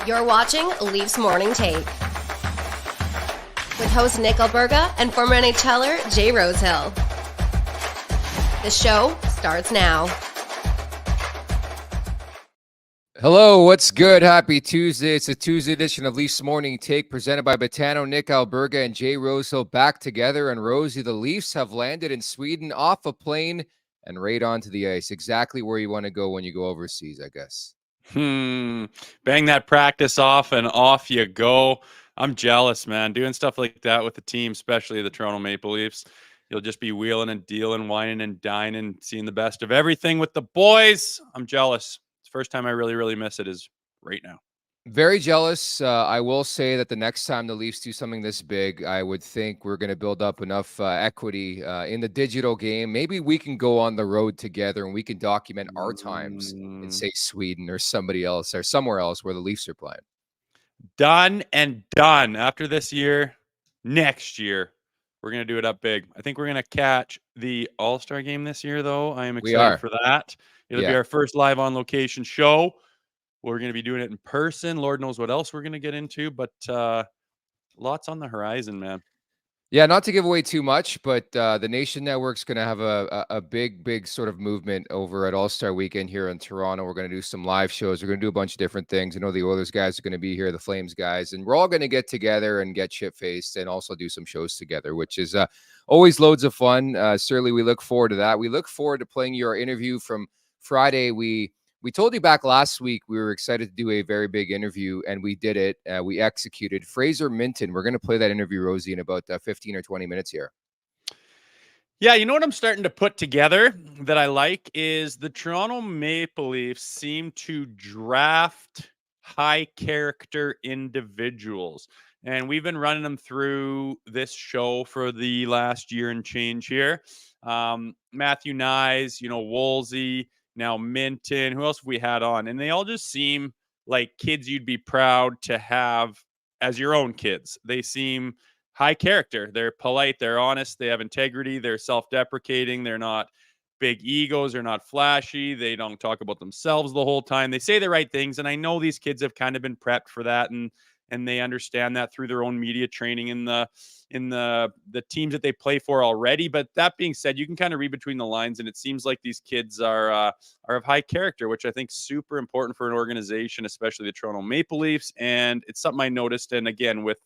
You're watching Leafs Morning Take with host Nick Alberga and former NHLer Jay Rosehill. The show starts now. Hello, what's good? Happy Tuesday. It's a Tuesday edition of Leafs Morning Take presented by Betano, Nick Alberga, and Jay Rosehill back together. And Rosie, the Leafs have landed in Sweden off a plane and right onto the ice. Exactly where you want to go when you go overseas, I guess. Bang that practice off and off you go. I'm jealous, man. Doing stuff like that with the team, especially the Toronto Maple Leafs. You'll just be wheeling and dealing, whining and dining, seeing the best of everything with the boys. I'm jealous. It's the first time I really miss it is right now. Very jealous. I will say that the next time the Leafs do something this big, I would think we're going to build up enough equity in the digital game. Maybe we can go on the road together and we can document our times in, say, Sweden or somebody else or somewhere else where the Leafs are playing. Done and done. After this year, next year, we're going to do it up big. I think we're going to catch the All-Star game this year, though. I am excited for that. It'll be our first live on location show. We're going to be doing it in person. Lord knows what else we're going to get into, but lots on the horizon, man. Yeah, not to give away too much, but the Nation Network's going to have a big sort of movement over at All-Star Weekend here in Toronto. We're going to do some live shows. We're going to do a bunch of different things. I know the Oilers guys are going to be here, the Flames guys, and we're all going to get together and get shit-faced and also do some shows together, which is always loads of fun. Certainly, we look forward to that. We look forward to playing your interview from Friday. We told you back last week we were excited to do a very big interview, and we did it. We executed. Fraser Minten. We're going to play that interview, Rosie, in about 15 or 20 minutes here. Yeah, you know what I'm starting to put together that I like is the Toronto Maple Leafs seem to draft high-character individuals. And we've been running them through this show for the last year and change here. Matthew Nyes, Woolsey, now Minten, who else have we had on? And they all just seem like kids you'd be proud to have as your own kids. They seem high character. They're polite. They're honest. They have integrity. They're self-deprecating. They're not big egos. They're not flashy. They don't talk about themselves the whole time. They say the right things. And I know these kids have kind of been prepped for that. And they understand that through their own media training in the teams that they play for already. But that being said, you can kind of read between the lines, and it seems like these kids are of high character, which I think is super important for an organization, especially the Toronto Maple Leafs. And it's something I noticed. And again, with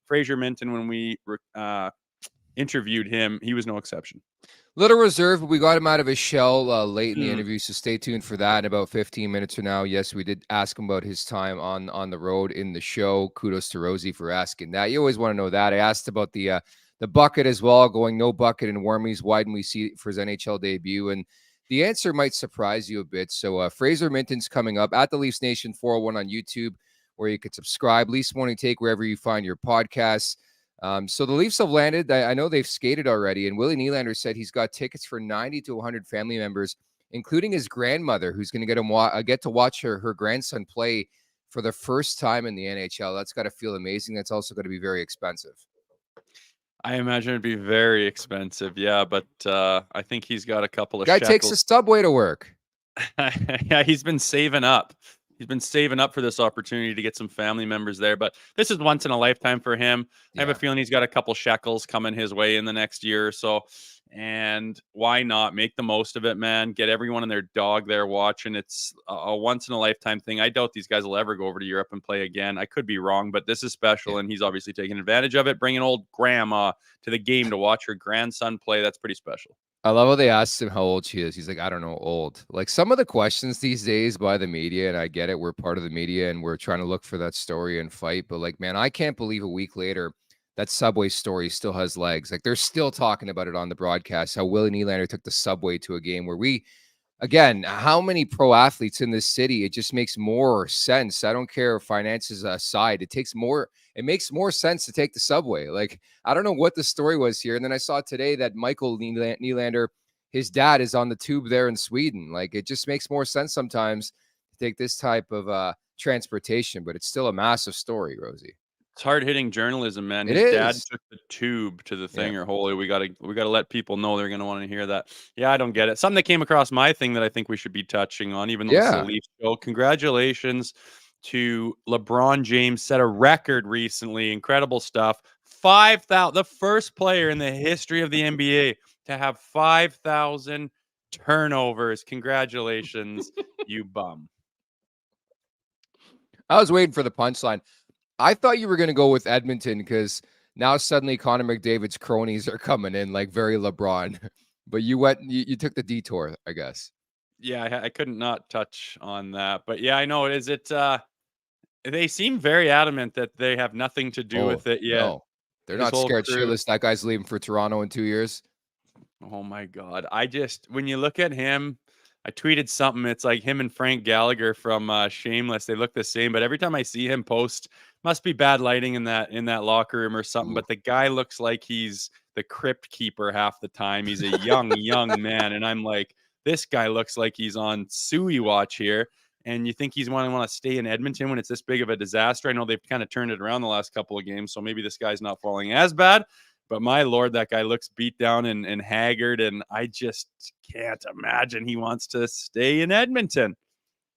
Fraser Minten, when we interviewed him, he was no exception. Little reserved, but we got him out of his shell late in the interview, so stay tuned for that in about 15 minutes from now. Yes, we did ask him about his time on the road in the show. Kudos to Rosie for asking that. You always want to know that. I asked about the bucket as well, going no bucket in Warmies. Why didn't we see it for his NHL debut? And the answer might surprise you a bit. So Fraser Minten's coming up at the Leafs Nation 401 on YouTube, where you could subscribe. Leafs Morning Take wherever you find your podcasts. So the Leafs have landed. I know they've skated already, and Willie Nylander said he's got tickets for 90 to 100 family members, including his grandmother, who's going to get to watch her grandson play for the first time in the NHL. That's got to feel amazing. That's also going to be very expensive. I imagine it'd be very expensive, yeah, but I think he's got a couple of Guy shekels. takes the subway to work. Yeah, he's been saving up. He's been saving up for this opportunity to get some family members there, but this is once in a lifetime for him. I have a feeling he's got a couple shekels coming his way in the next year or so. And why not make the most of it, man? Get everyone and their dog there watching. It's a once in a lifetime thing. I doubt these guys will ever go over to Europe and play again. I could be wrong, but this is special, and he's obviously taking advantage of it. Bringing old grandma to the game to watch her grandson play. That's pretty special. I love how they asked him how old she is. He's like, I don't know, old. Like some of the questions these days by the media, and I get it, we're part of the media and we're trying to look for that story and fight. But like, man, I can't believe a week later that subway story still has legs. Like they're still talking about it on the broadcast, how Willie Nylander took the subway to a game where again, how many pro athletes in this city? It just makes more sense. I don't care if finances aside. It makes more sense to take the subway. Like, I don't know what the story was here. And then I saw today that Michael Nylander, his dad is on the tube there in Sweden. Like, it just makes more sense sometimes to take this type of transportation, but it's still a massive story, Rosie. It's hard-hitting journalism, man. His dad took the tube to the thing, or holy, we gotta let people know they're gonna want to hear that. Yeah, I don't get it. Something that came across my thing that I think we should be touching on, even though it's a Leafs show. Congratulations to LeBron James set a record recently. Incredible stuff. 5,000, the first player in the history of the NBA to have 5,000 turnovers. Congratulations, you bum. I was waiting for the punchline. I thought you were going to go with Edmonton because now suddenly Connor McDavid's cronies are coming in like very LeBron. But you took the detour, I guess. Yeah, I couldn't not touch on that. But yeah, I know. They seem very adamant that they have nothing to do Oh, with it yet. no. They're His not whole scared crew. shitless. That guy's leaving for Toronto in 2 years. Oh my God. When you look at him, I tweeted something. It's like him and Frank Gallagher from Shameless. They look the same, but every time I see him post, must be bad lighting in that locker room or something. Ooh. But the guy looks like he's the crypt keeper half the time. He's a young man. And I'm like, this guy looks like he's on Suey watch here. And you think he's want to stay in Edmonton when it's this big of a disaster? I know they've kind of turned it around the last couple of games, so maybe this guy's not falling as bad. But my Lord, that guy looks beat down and haggard, and I just can't imagine he wants to stay in Edmonton.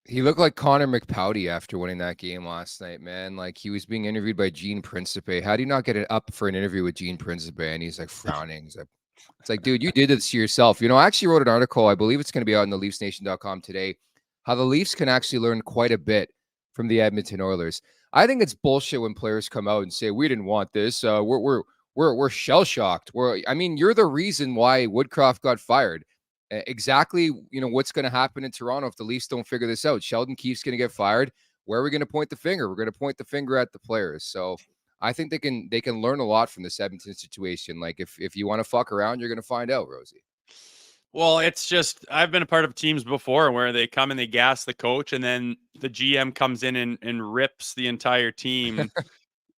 He looked like Connor McPowdy after winning that game last night, man. Like he was being interviewed by Gene Principe. How do you not get it up for an interview with Gene Principe? And he's like frowning. It's like, dude, you did this to yourself. I actually wrote an article. I believe it's going to be out on the LeafsNation.com today. How the Leafs can actually learn quite a bit from the Edmonton Oilers. I think it's bullshit when players come out and say we didn't want this. We're shell shocked. You're the reason why Woodcroft got fired. Exactly, what's going to happen in Toronto if the Leafs don't figure this out. Sheldon Keefe's going to get fired. Where are we going to point the finger? We're going to point the finger at the players. So I think they can learn a lot from this Edmonton situation. Like if you want to fuck around, you're going to find out, Rosie. Well, it's just I've been a part of teams before where they come and they gas the coach, and then the GM comes in and rips the entire team.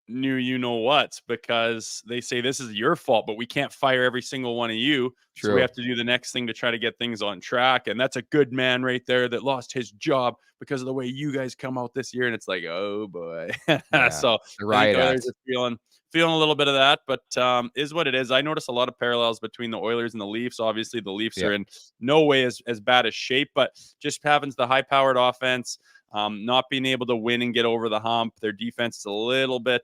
You know what's because they say this is your fault, but we can't fire every single one of you. True. So we have to do the next thing to try to get things on track. And that's a good man right there that lost his job because of the way you guys come out this year. And it's like, oh boy. Yeah, So the riot I think act. Oilers are feeling a little bit of that, but is what it is. I notice a lot of parallels between the Oilers and the Leafs. Obviously, the Leafs are in no way as bad as shape, but just having the high-powered offense. Not being able to win and get over the hump. Their defense is a little bit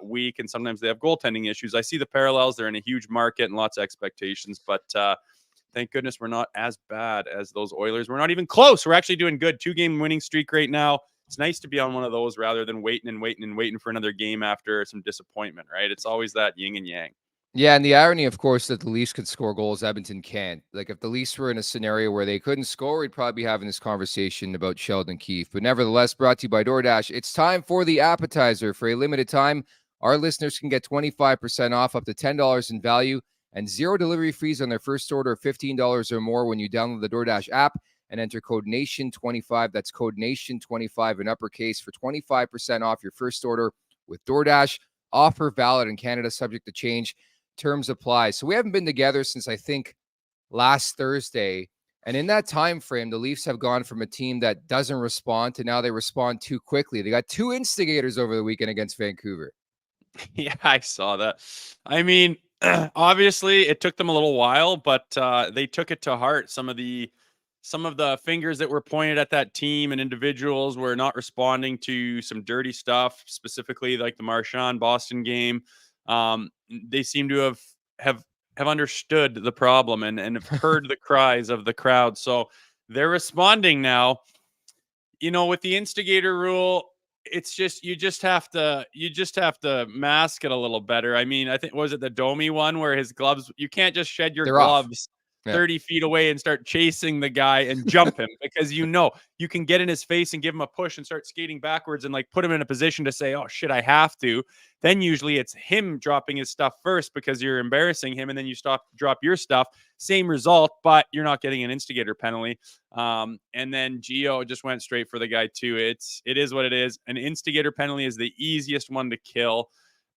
weak, and sometimes they have goaltending issues. I see the parallels. They're in a huge market and lots of expectations, but thank goodness we're not as bad as those Oilers. We're not even close. We're actually doing good. 2-game winning streak right now. It's nice to be on one of those rather than waiting for another game after some disappointment, right? It's always that yin and yang. Yeah, and the irony, of course, that the Leafs could score goals, Edmonton can't. Like, if the Leafs were in a scenario where they couldn't score, we'd probably be having this conversation about Sheldon Keefe. But nevertheless, brought to you by DoorDash, it's time for the appetizer. For a limited time, our listeners can get 25% off, up to $10 in value, and 0 delivery fees on their first order of $15 or more when you download the DoorDash app and enter code NATION25. That's code NATION25 in uppercase for 25% off your first order with DoorDash. Offer valid in Canada, subject to change. Terms apply. So we haven't been together since I think last Thursday. And in that time frame, the Leafs have gone from a team that doesn't respond to now they respond too quickly. They got 2 instigators over the weekend against Vancouver. Yeah, I saw that. I mean, obviously it took them a little while, but they took it to heart. Some of the fingers that were pointed at that team and individuals were not responding to some dirty stuff, specifically like the Marchand Boston game. They seem to have understood the problem and have heard the cries of the crowd. So they're responding now. With the instigator rule, it's just you just have to mask it a little better. I mean, I think was it the Domi one where his gloves, you can't just shed your They're off. gloves 30 Yeah. feet away and start chasing the guy and jump him because you can get in his face and give him a push and start skating backwards and like put him in a position to say, oh shit, I have to. Then usually it's him dropping his stuff first because you're embarrassing him, and then you drop your stuff. Same result, but you're not getting an instigator penalty. And then Gio just went straight for the guy too. It is what it is. An instigator penalty is the easiest one to kill,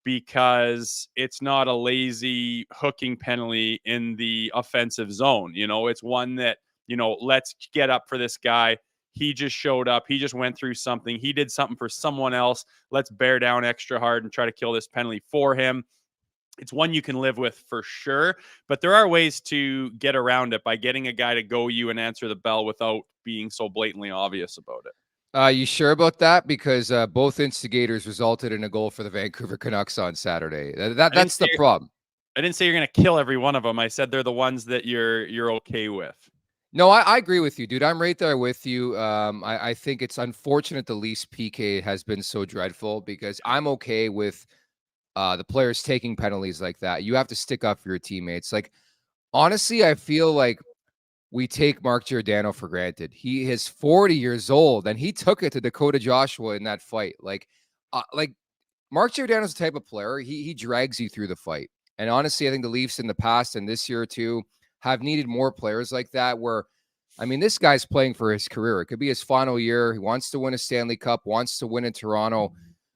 because it's not a lazy hooking penalty in the offensive zone. It's one that, let's get up for this guy. He just showed up. He just went through something. He did something for someone else. Let's bear down extra hard and try to kill this penalty for him. It's one you can live with for sure, but there are ways to get around it by getting a guy to go you and answer the bell without being so blatantly obvious about it. You sure about that? Because both instigators resulted in a goal for the Vancouver Canucks on Saturday. That's the problem. I didn't say you're going to kill every one of them. I said they're the ones that you're okay with. No, I agree with you, dude. I'm right there with you. I think it's unfortunate the Leafs PK has been so dreadful because I'm okay with the players taking penalties like that. You have to stick up for your teammates. Like, honestly, I feel like we take Mark Giordano for granted. He is 40 years old, and he took it to Dakota Joshua in that fight. Like Mark Giordano's the type of player, he drags you through the fight. And honestly, I think the Leafs in the past and this year too have needed more players like that where I mean, this guy's playing for his career. It could be his final year. He wants to win a Stanley Cup, wants to win in Toronto.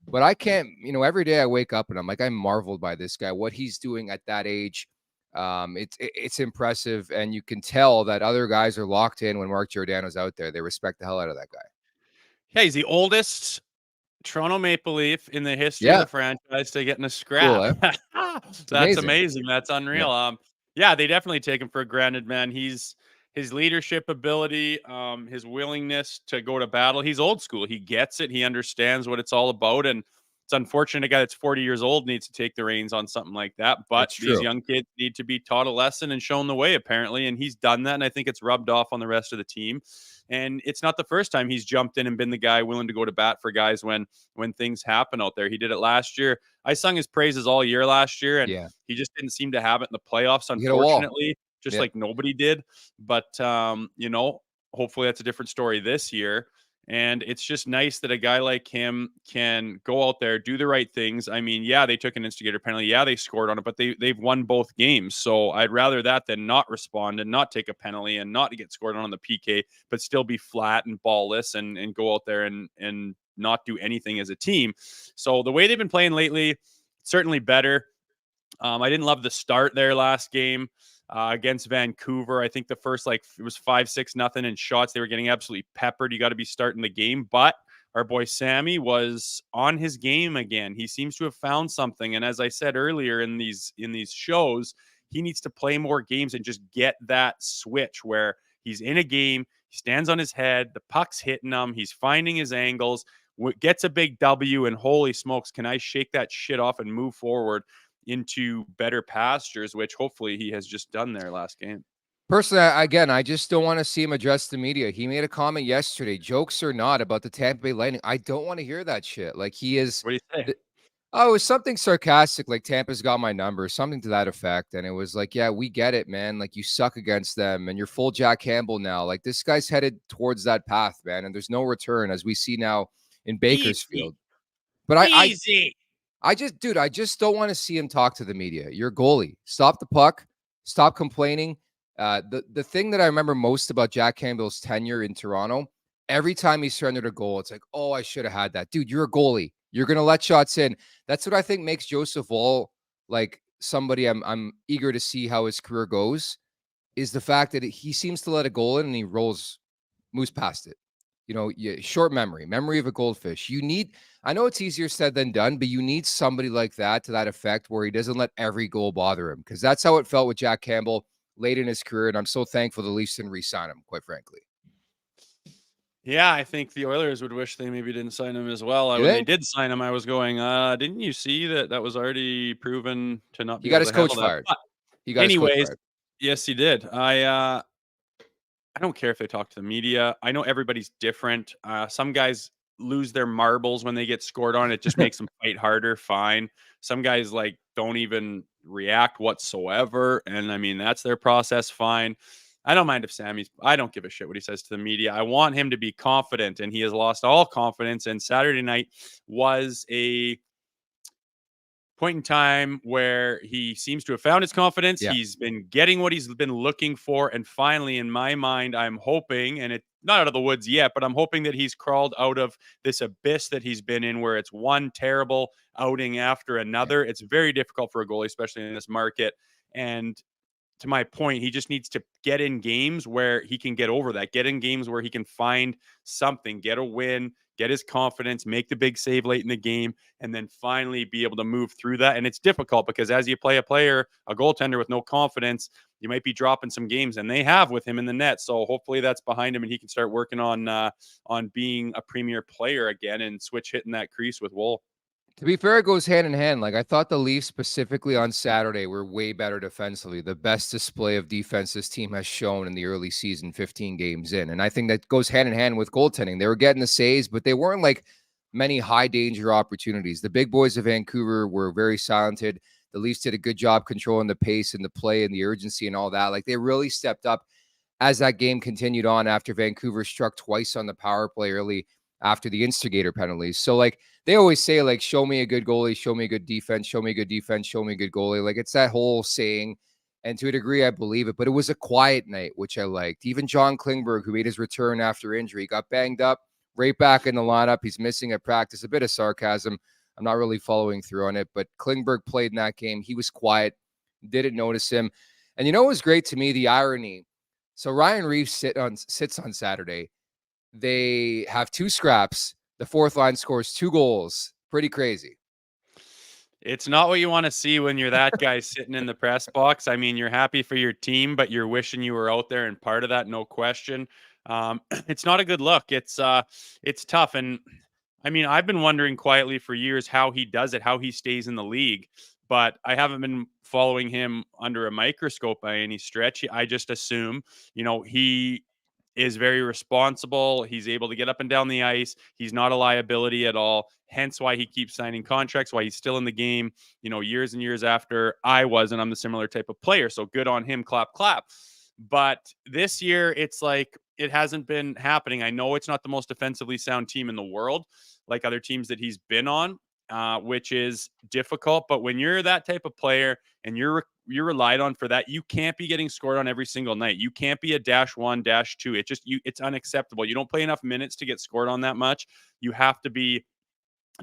But I can't, every day I wake up and I'm like, I'm marveled by this guy, what he's doing at that age. It's impressive. And you can tell that other guys are locked in when Mark Giordano's out there. They respect the hell out of that guy. Yeah, he's the oldest Toronto Maple Leaf in the history of Yeah. the franchise to get in a scrap. Cool, eh? That's amazing. That's unreal. Yeah. Yeah, they definitely take him for granted, man. His leadership ability, his willingness to go to battle. He's old school. He gets it. He understands what it's all about. And it's unfortunate a guy that's 40 years old needs to take the reins on something like that. But It's these true. young kids need to be taught a lesson and shown the way, apparently. And he's done that. And I think it's rubbed off on the rest of the team. And it's not the first time he's jumped in and been the guy willing to go to bat for guys when things happen out there. He did it last year. I sung his praises all year last year, and Yeah. he just didn't seem to have it in the playoffs, He hit a wall. unfortunately, just Yeah. like nobody did. But hopefully that's a different story this year. And it's just nice that a guy like him can go out there, do the right things. I mean, yeah, they took an instigator penalty. Yeah, they scored on it, but they've won both games. So I'd rather that than not respond and not take a penalty and not get scored on the PK, but still be flat and ballless and go out there and not do anything as a team. So the way they've been playing lately, certainly better. I didn't love the start there last game against Vancouver. I think the first, it was 5-6-0 in shots. They were getting absolutely peppered. You got to be starting the game. But our boy Sammy was on his game again. He seems to have found something. And as I said earlier in these shows, he needs to play more games and just get that switch where he's in a game, he stands on his head, the puck's hitting him, he's finding his angles, gets a big W, and holy smokes, can I shake that shit off and move forward into better pastures, which hopefully he has just done there last game. Personally, again, I just don't want to see him address the media. He made a comment yesterday, jokes or not, about the Tampa Bay Lightning. I don't want to hear that shit. Like, he is. What do you say? Oh, it was something sarcastic, like Tampa's got my number, something to that effect. And it was like, yeah, we get it, man. Like, you suck against them and you're full Jack Campbell now. Like, this guy's headed towards that path, man. And there's no return, as we see now in Bakersfield. But I just don't want to see him talk to the media. You're a goalie. Stop the puck. Stop complaining. The thing that I remember most about Jack Campbell's tenure in Toronto, every time he surrendered a goal, it's like, oh, I should have had that. Dude, you're a goalie. You're going to let shots in. That's what I think makes Joseph Woll like somebody I'm eager to see how his career goes, is the fact that he seems to let a goal in and he moves past it. Short memory of a goldfish. I know it's easier said than done, but you need somebody like that to that effect where he doesn't let every goal bother him, because that's how it felt with Jack Campbell late in his career. And I'm so thankful the Leafs didn't re-sign him, quite frankly. Yeah, I think the Oilers would wish they maybe didn't sign him as well. When they did sign him, I was going, didn't you see that was already proven to not be He got able his to coach handle that? fired. But He got his coach anyways, fired. yes, he did. I don't care if they talk to the media. I know everybody's different. Some guys lose their marbles when they get scored on. It just makes them fight harder. Fine. Some guys don't even react whatsoever. And I mean, that's their process. Fine. I don't mind if I don't give a shit what he says to the media. I want him to be confident, and he has lost all confidence. And Saturday night was a point in time where he seems to have found his confidence. Yeah. He's been getting what he's been looking for. And finally, in my mind, I'm hoping, and it's not out of the woods yet, but I'm hoping that he's crawled out of this abyss that he's been in, where it's one terrible outing after another. It's very difficult for a goalie, especially in this market. And to my point, he just needs to get in games where he can get over that, get in games where he can find something, get a win, get his confidence, make the big save late in the game, and then finally be able to move through that. And it's difficult because as you play a goaltender with no confidence, you might be dropping some games, and they have with him in the net. So hopefully that's behind him and he can start working on being a premier player again and switch hitting that crease with Wool. To be fair, it goes hand in hand. Like, I thought the Leafs specifically on Saturday were way better defensively. The best display of defense this team has shown in the early season, 15 games in. And I think that goes hand in hand with goaltending. They were getting the saves, but they weren't like many high danger opportunities. The big boys of Vancouver were very silented. The Leafs did a good job controlling the pace and the play and the urgency and all that. Like, they really stepped up as that game continued on after Vancouver struck twice on the power play early after the instigator penalties. So, like, they always say, like, show me a good goalie, show me a good defense, show me a good defense, show me a good goalie. Like, it's that whole saying. And to a degree, I believe it. But it was a quiet night, which I liked. Even John Klingberg, who made his return after injury, got banged up, right back in the lineup. He's missing at practice. A bit of sarcasm. I'm not really following through on it. But Klingberg played in that game. He was quiet. Didn't notice him. And you know what was great to me? The irony. So Ryan Reeves sits on Saturday. They have 2 scraps. The fourth line scores 2 goals. Pretty crazy. It's not what you want to see when you're that guy sitting in the press box. I mean, you're happy for your team, but you're wishing you were out there and part of that, no question. It's not a good look. It's tough. And I mean, I've been wondering quietly for years how he does it, how he stays in the league, but I haven't been following him under a microscope by any stretch. I just assume, he is very responsible. He's able to get up and down the ice. He's not a liability at all. Hence why he keeps signing contracts, why he's still in the game, years and years after I was, and I'm the similar type of player. So good on him. Clap, clap. But this year, it's like it hasn't been happening. I know it's not the most defensively sound team in the world, like other teams that he's been on, which is difficult. But when you're that type of player and you're relied on for that, you can't be getting scored on every single night. You can't be a -1, -2. It's unacceptable. You don't play enough minutes to get scored on that much. You have to be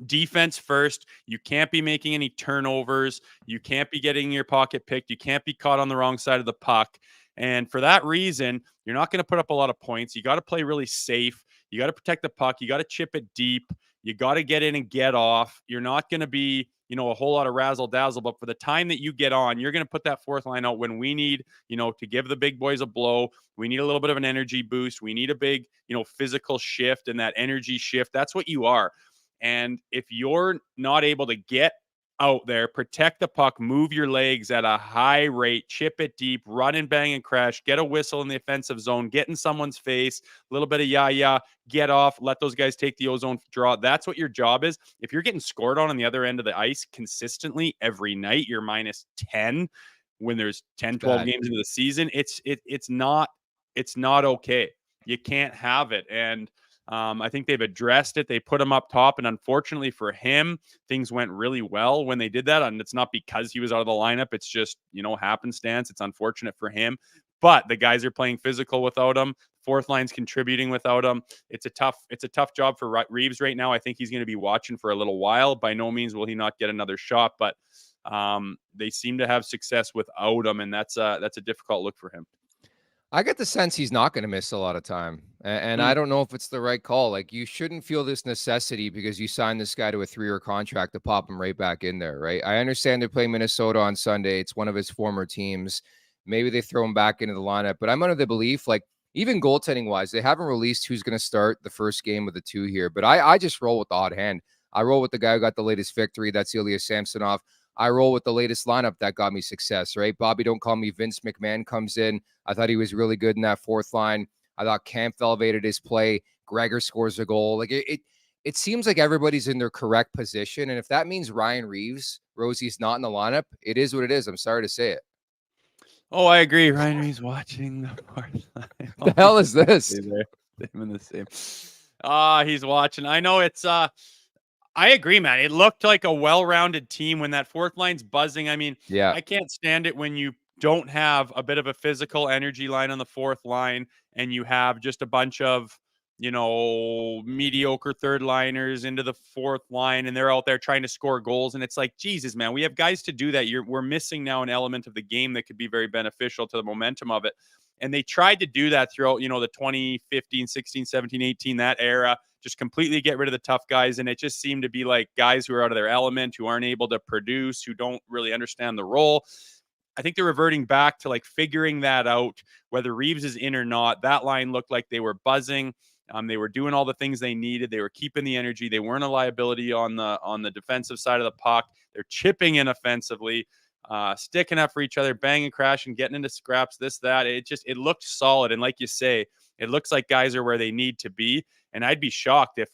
defense first. You can't be making any turnovers. You can't be getting your pocket picked. You can't be caught on the wrong side of the puck. And for that reason, you're not going to put up a lot of points. You got to play really safe. You got to protect the puck. You got to chip it deep. You got to get in and get off. You're not going to be, a whole lot of razzle dazzle, but for the time that you get on, you're going to put that fourth line out when we need, to give the big boys a blow. We need a little bit of an energy boost. We need a big, physical shift, and that energy shift, that's what you are. And if you're not able to get out there, protect the puck, move your legs at a high rate, chip it deep, run and bang and crash, get a whistle in the offensive zone, get in someone's face, a little bit of yeah, get off, let those guys take the ozone draw. That's what your job is. If you're getting scored on the other end of the ice consistently every night, you're -10 when there's 10, 12 games into the season. It's not okay. You can't have it. And I think they've addressed it. They put him up top, and unfortunately for him, things went really well when they did that. And it's not because he was out of the lineup. It's just, happenstance. It's unfortunate for him. But the guys are playing physical without him. Fourth line's contributing without him. It's a tough job for Reeves right now. I think he's going to be watching for a little while. By no means will he not get another shot, but they seem to have success without him, and that's a difficult look for him. I get the sense he's not going to miss a lot of time. And I don't know if it's the right call. Like, you shouldn't feel this necessity because you signed this guy to a 3-year contract to pop him right back in there, right? I understand they're playing Minnesota on Sunday. It's one of his former teams. Maybe they throw him back into the lineup. But I'm under the belief, like, even goaltending-wise, they haven't released who's going to start the first game of the 2 here. But I just roll with the hot hand. I roll with the guy who got the latest victory. That's Ilya Samsonov. I roll with the latest lineup that got me success, right? Bobby Don't Call Me Vince McMahon comes in. I thought he was really good in that fourth line. I thought Kampf elevated his play. Gregor scores a goal. Like, it seems like everybody's in their correct position. And if that means Ryan Reeves, Rosie's not in the lineup, it is what it is. I'm sorry to say it. Oh, I agree. Ryan Reeves watching the fourth line. The hell is this? Same in the same. He's watching. I know it's I agree, man. It looked like a well-rounded team when that fourth line's buzzing. I mean, yeah, I can't stand it when you don't have a bit of a physical energy line on the fourth line and you have just a bunch of mediocre third liners into the fourth line, and they're out there trying to score goals. And it's like, Jesus, man, we have guys to do that. We're missing now an element of the game that could be very beneficial to the momentum of it. And they tried to do that throughout, the 2015, 16, 17, 18, that era, just completely get rid of the tough guys. And it just seemed to be like guys who are out of their element, who aren't able to produce, who don't really understand the role. I think they're reverting back to like figuring that out, whether Reeves is in or not. That line looked like they were buzzing. They were doing all the things they needed. They were keeping the energy. They weren't a liability on the defensive side of the puck. They're chipping in offensively, sticking up for each other, banging, crashing, getting into scraps, this, that. It looked solid. And like you say, it looks like guys are where they need to be. And I'd be shocked if,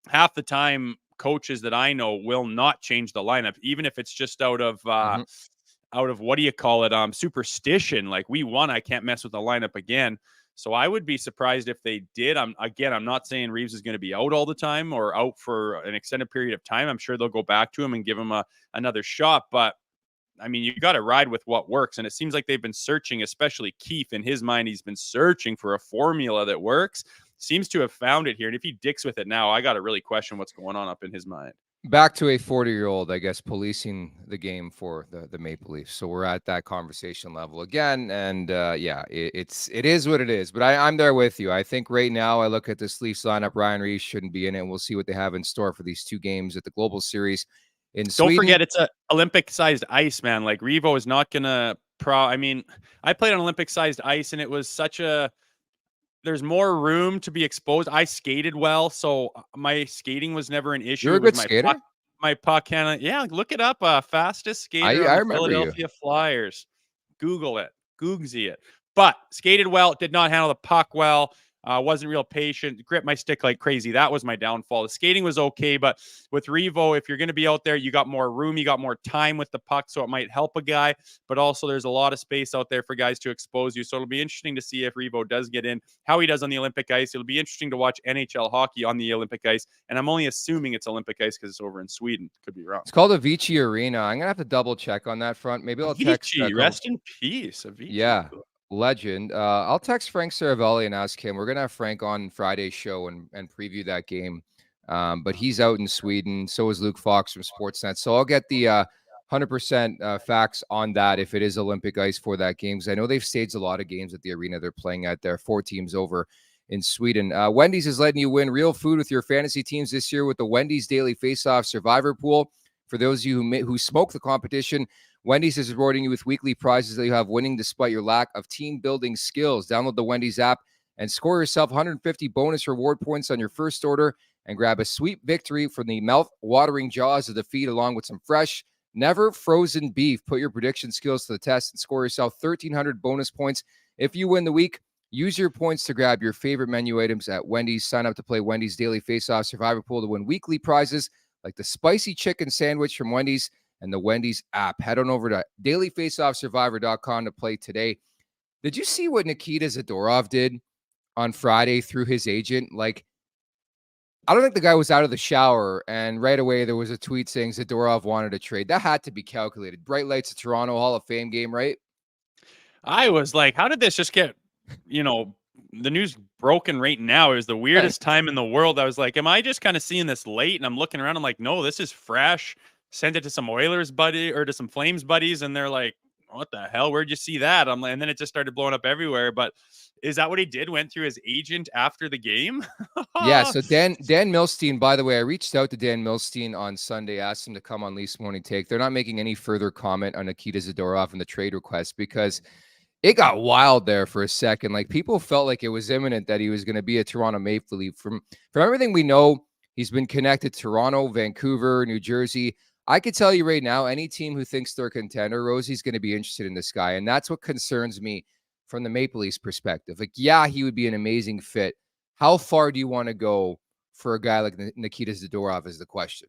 half the time coaches that I know will not change the lineup, even if it's just out of what do you call it? Superstition. Like, we won, I can't mess with the lineup again. So I would be surprised if they did. I'm not saying Reeves is going to be out all the time or out for an extended period of time. I'm sure they'll go back to him and give him another shot. But you got to ride with what works. And it seems like they've been searching, especially Keefe. In his mind, he's been searching for a formula that works. Seems to have found it here. And if he dicks with it now, I got to really question what's going on up in his mind. Back to a 40-year-old, I guess, policing the game for the Maple Leafs. So we're at that conversation level again. And it is what it is. But I'm there with you. I think right now I look at this Leafs lineup, Ryan Reeves shouldn't be in it. And we'll see what they have in store for these 2 games at the Global Series in Sweden. Don't forget, it's an Olympic-sized ice, man. Like, Revo is not going to I played on Olympic-sized ice, and it was there's more room to be exposed. I skated well, so my skating was never an issue. You're a good skater? My puck look it up. Fastest skater on the Philadelphia Flyers. Google it. Googsy it. But skated well, did not handle the puck well. Wasn't real patient, gripped my stick like crazy. That was my downfall. The skating was okay, but with Revo, if you're going to be out there, you got more room, you got more time with the puck, so it might help a guy, but also there's a lot of space out there for guys to expose you. So it'll be interesting to see if Revo does get in, how he does on the Olympic ice. It'll be interesting to watch NHL hockey on the Olympic ice, and I'm only assuming it's Olympic ice because it's over in Sweden. Could be wrong. It's called Avicii Arena. I'm going to have to double check on that front. Maybe I'll text. Rest in peace, Avicii. Yeah. Legend. I'll text Frank Saravelli and ask him. We're going to have Frank on Friday's show and preview that game. But he's out in Sweden. So is Luke Fox from Sportsnet. So I'll get the 100% facts on that if it is Olympic ice for that game. Because I know they've staged a lot of games at the arena they're playing at. There are 4 teams over in Sweden. Wendy's is letting you win real food with your fantasy teams this year with the Wendy's Daily Face-Off Survivor Pool. For those of you who smoke the competition, Wendy's is rewarding you with weekly prizes that you have winning despite your lack of team-building skills. Download the Wendy's app and score yourself 150 bonus reward points on your first order and grab a sweet victory from the mouth-watering jaws of defeat along with some fresh, never frozen beef. Put your prediction skills to the test and score yourself 1,300 bonus points. If you win the week, use your points to grab your favorite menu items at Wendy's. Sign up to play Wendy's Daily Face-Off Survivor Pool to win weekly prizes like the spicy chicken sandwich from Wendy's and the Wendy's app. Head on over to dailyfaceoffsurvivor.com to play today. Did you see what Nikita Zadorov did on Friday through his agent? Like, I don't think the guy was out of the shower, and right away there was a tweet saying Zadorov wanted a trade. That had to be calculated. Bright lights at Toronto Hall of Fame game, right? I was like, how did this just get, the news broken right now? It was the weirdest time in the world. I was like, am I just kind of seeing this late? And I'm looking around. I'm like, no, this is fresh. Sent it to some Oilers buddy or to some Flames buddies, and they're like, what the hell? Where'd you see that? I'm like, and then it just started blowing up everywhere. But is that what he did? Went through his agent after the game? Yeah. So Dan Milstein, by the way, I reached out to Dan Milstein on Sunday, asked him to come on Leafs Morning Take. They're not making any further comment on Nikita Zadorov and the trade request because it got wild there for a second. Like, people felt like it was imminent that he was going to be a Toronto Maple Leaf. From everything we know, he's been connected to Toronto, Vancouver, New Jersey. I could tell you right now, any team who thinks they're a contender, Rosie's going to be interested in this guy. And that's what concerns me from the Maple Leafs perspective. Like, yeah, he would be an amazing fit. How far do you want to go for a guy like Nikita Zadorov is the question.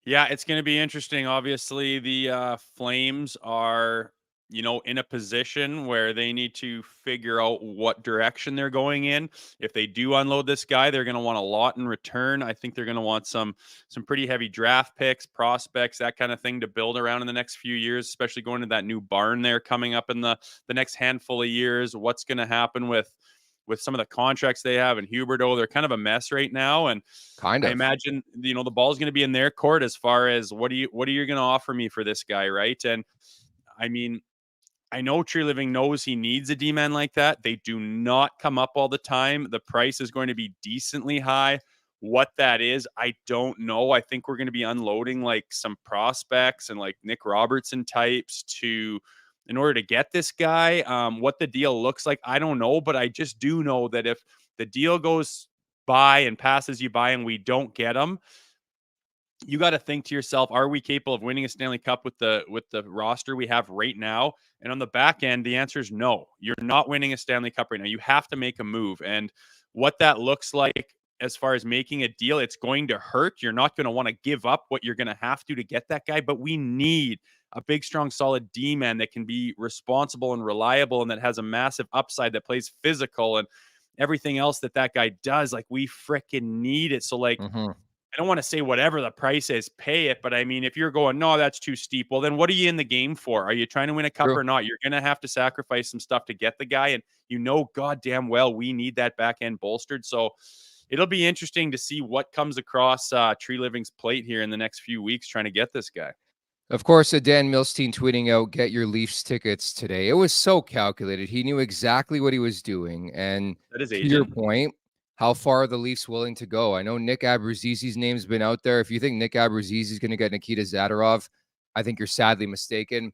Yeah, it's going to be interesting. Obviously, the Flames are, in a position where they need to figure out what direction they're going in. If they do unload this guy, they're going to want a lot in return. I think they're going to want some pretty heavy draft picks, prospects, that kind of thing to build around in the next few years, especially going to that new barn there coming up in the next handful of years. What's going to happen with with some of the contracts they have and Huberdeau, they're kind of a mess right now. And I imagine, the ball's going to be in their court as far as what are you going to offer me for this guy, right? And I mean, I know Tree Living knows he needs a D-man like that. They do not come up all the time. The price is going to be decently high. What that is, I don't know. I think we're going to be unloading like some prospects and like Nick Robertson types in order to get this guy. What the deal looks like, I don't know, but I just do know that if the deal goes by and passes you by and we don't get him, you got to think to yourself, are we capable of winning a Stanley Cup with the roster we have right now? And on the back end, the answer is no. You're not winning a Stanley Cup right now. You have to make a move. And what that looks like as far as making a deal, it's going to hurt. You're not going to want to give up what you're going to have to get that guy, but we need a big, strong, solid D-man that can be responsible and reliable and that has a massive upside, that plays physical and everything else that guy does. Like, we freaking need it. So like, I don't want to say whatever the price is, pay it. But I mean, if you're going, no, that's too steep. Well, then what are you in the game for? Are you trying to win a cup or not? You're going to have to sacrifice some stuff to get the guy. And goddamn well, we need that back end bolstered. So it'll be interesting to see what comes across Tree Living's plate here in the next few weeks trying to get this guy. Of course, Dan Milstein tweeting out, get your Leafs tickets today. It was so calculated. He knew exactly what he was doing. And to your point, how far are the Leafs willing to go? I know Nick Abruzzesi's name's been out there. If you think Nick Abruzzesi's going to get Nikita Zadorov, I think you're sadly mistaken.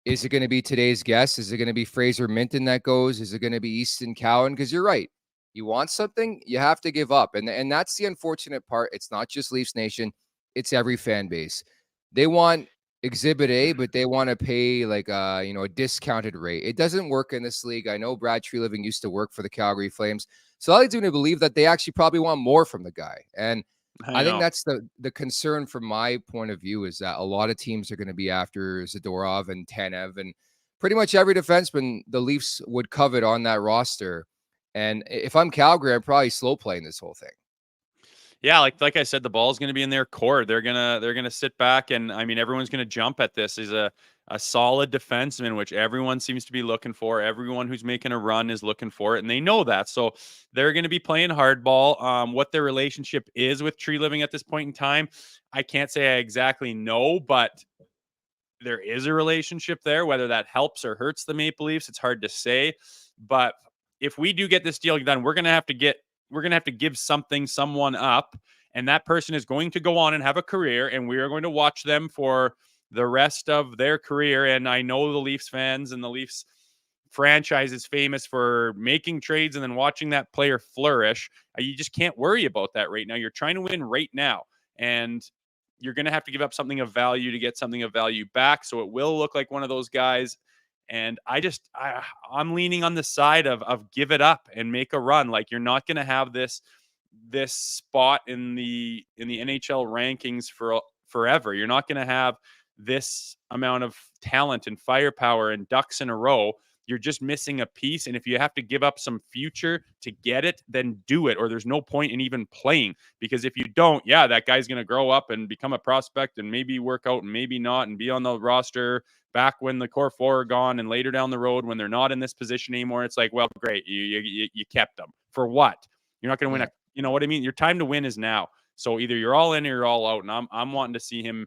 Is it going to be today's guest? Is it going to be Fraser Minten that goes? Is it going to be Easton Cowan? Because you're right. You want something, you have to give up. And that's the unfortunate part. It's not just Leafs Nation. It's every fan base. They want Exhibit A, but they want to pay like a discounted rate. It doesn't work in this league. I know Brad Tree Living used to work for the Calgary Flames, so I do believe that they actually probably want more from the guy. And I think that's the concern from my point of view, is that a lot of teams are going to be after Zadorov and Tanev and pretty much every defenseman the Leafs would covet on that roster. And if I'm Calgary, I'm probably slow playing this whole thing. Yeah, like I said, the ball's going to be in their court. They're gonna sit back, and I mean, everyone's going to jump at this. Is a solid defenseman, which everyone seems to be looking for. Everyone who's making a run is looking for it, and they know that. So they're going to be playing hardball. What their relationship is with Tree Living at this point in time, I can't say I exactly know, but there is a relationship there. Whether that helps or hurts the Maple Leafs, it's hard to say. But if we do get this deal done, we're going to have to give someone up, and that person is going to go on and have a career, and we are going to watch them for the rest of their career. And I know the Leafs fans and the Leafs franchise is famous for making trades and then watching that player flourish. You just can't worry about that right now. You're trying to win right now, and you're going to have to give up something of value to get something of value back. So it will look like one of those guys. And I'm leaning on the side of give it up and make a run. Like, you're not going to have this spot in the NHL rankings for forever. You're not going to have this amount of talent and firepower and ducks in a row. You're just missing a piece. And if you have to give up some future to get it, then do it. Or there's no point in even playing, because if you don't, that guy's going to grow up and become a prospect and maybe work out and maybe not and be on the roster back when the core four are gone and later down the road when they're not in this position anymore. It's like, well, great. You kept them for what? You're not going to win you know what I mean? Your time to win is now. So either you're all in or you're all out. And I'm wanting to see him,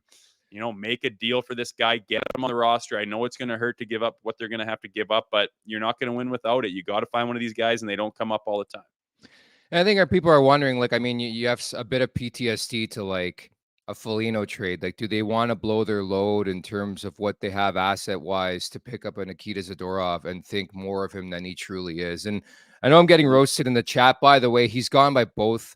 make a deal for this guy, get him on the roster. I know it's going to hurt to give up what they're going to have to give up, but you're not going to win without it. You got to find one of these guys, and they don't come up all the time. And I think our people are wondering, like, I mean, you have a bit of PTSD to like a Foligno trade. Like, do they want to blow their load in terms of what they have asset wise to pick up a Nikita Zadorov and think more of him than he truly is? And I know I'm getting roasted in the chat. By the way, he's gone by both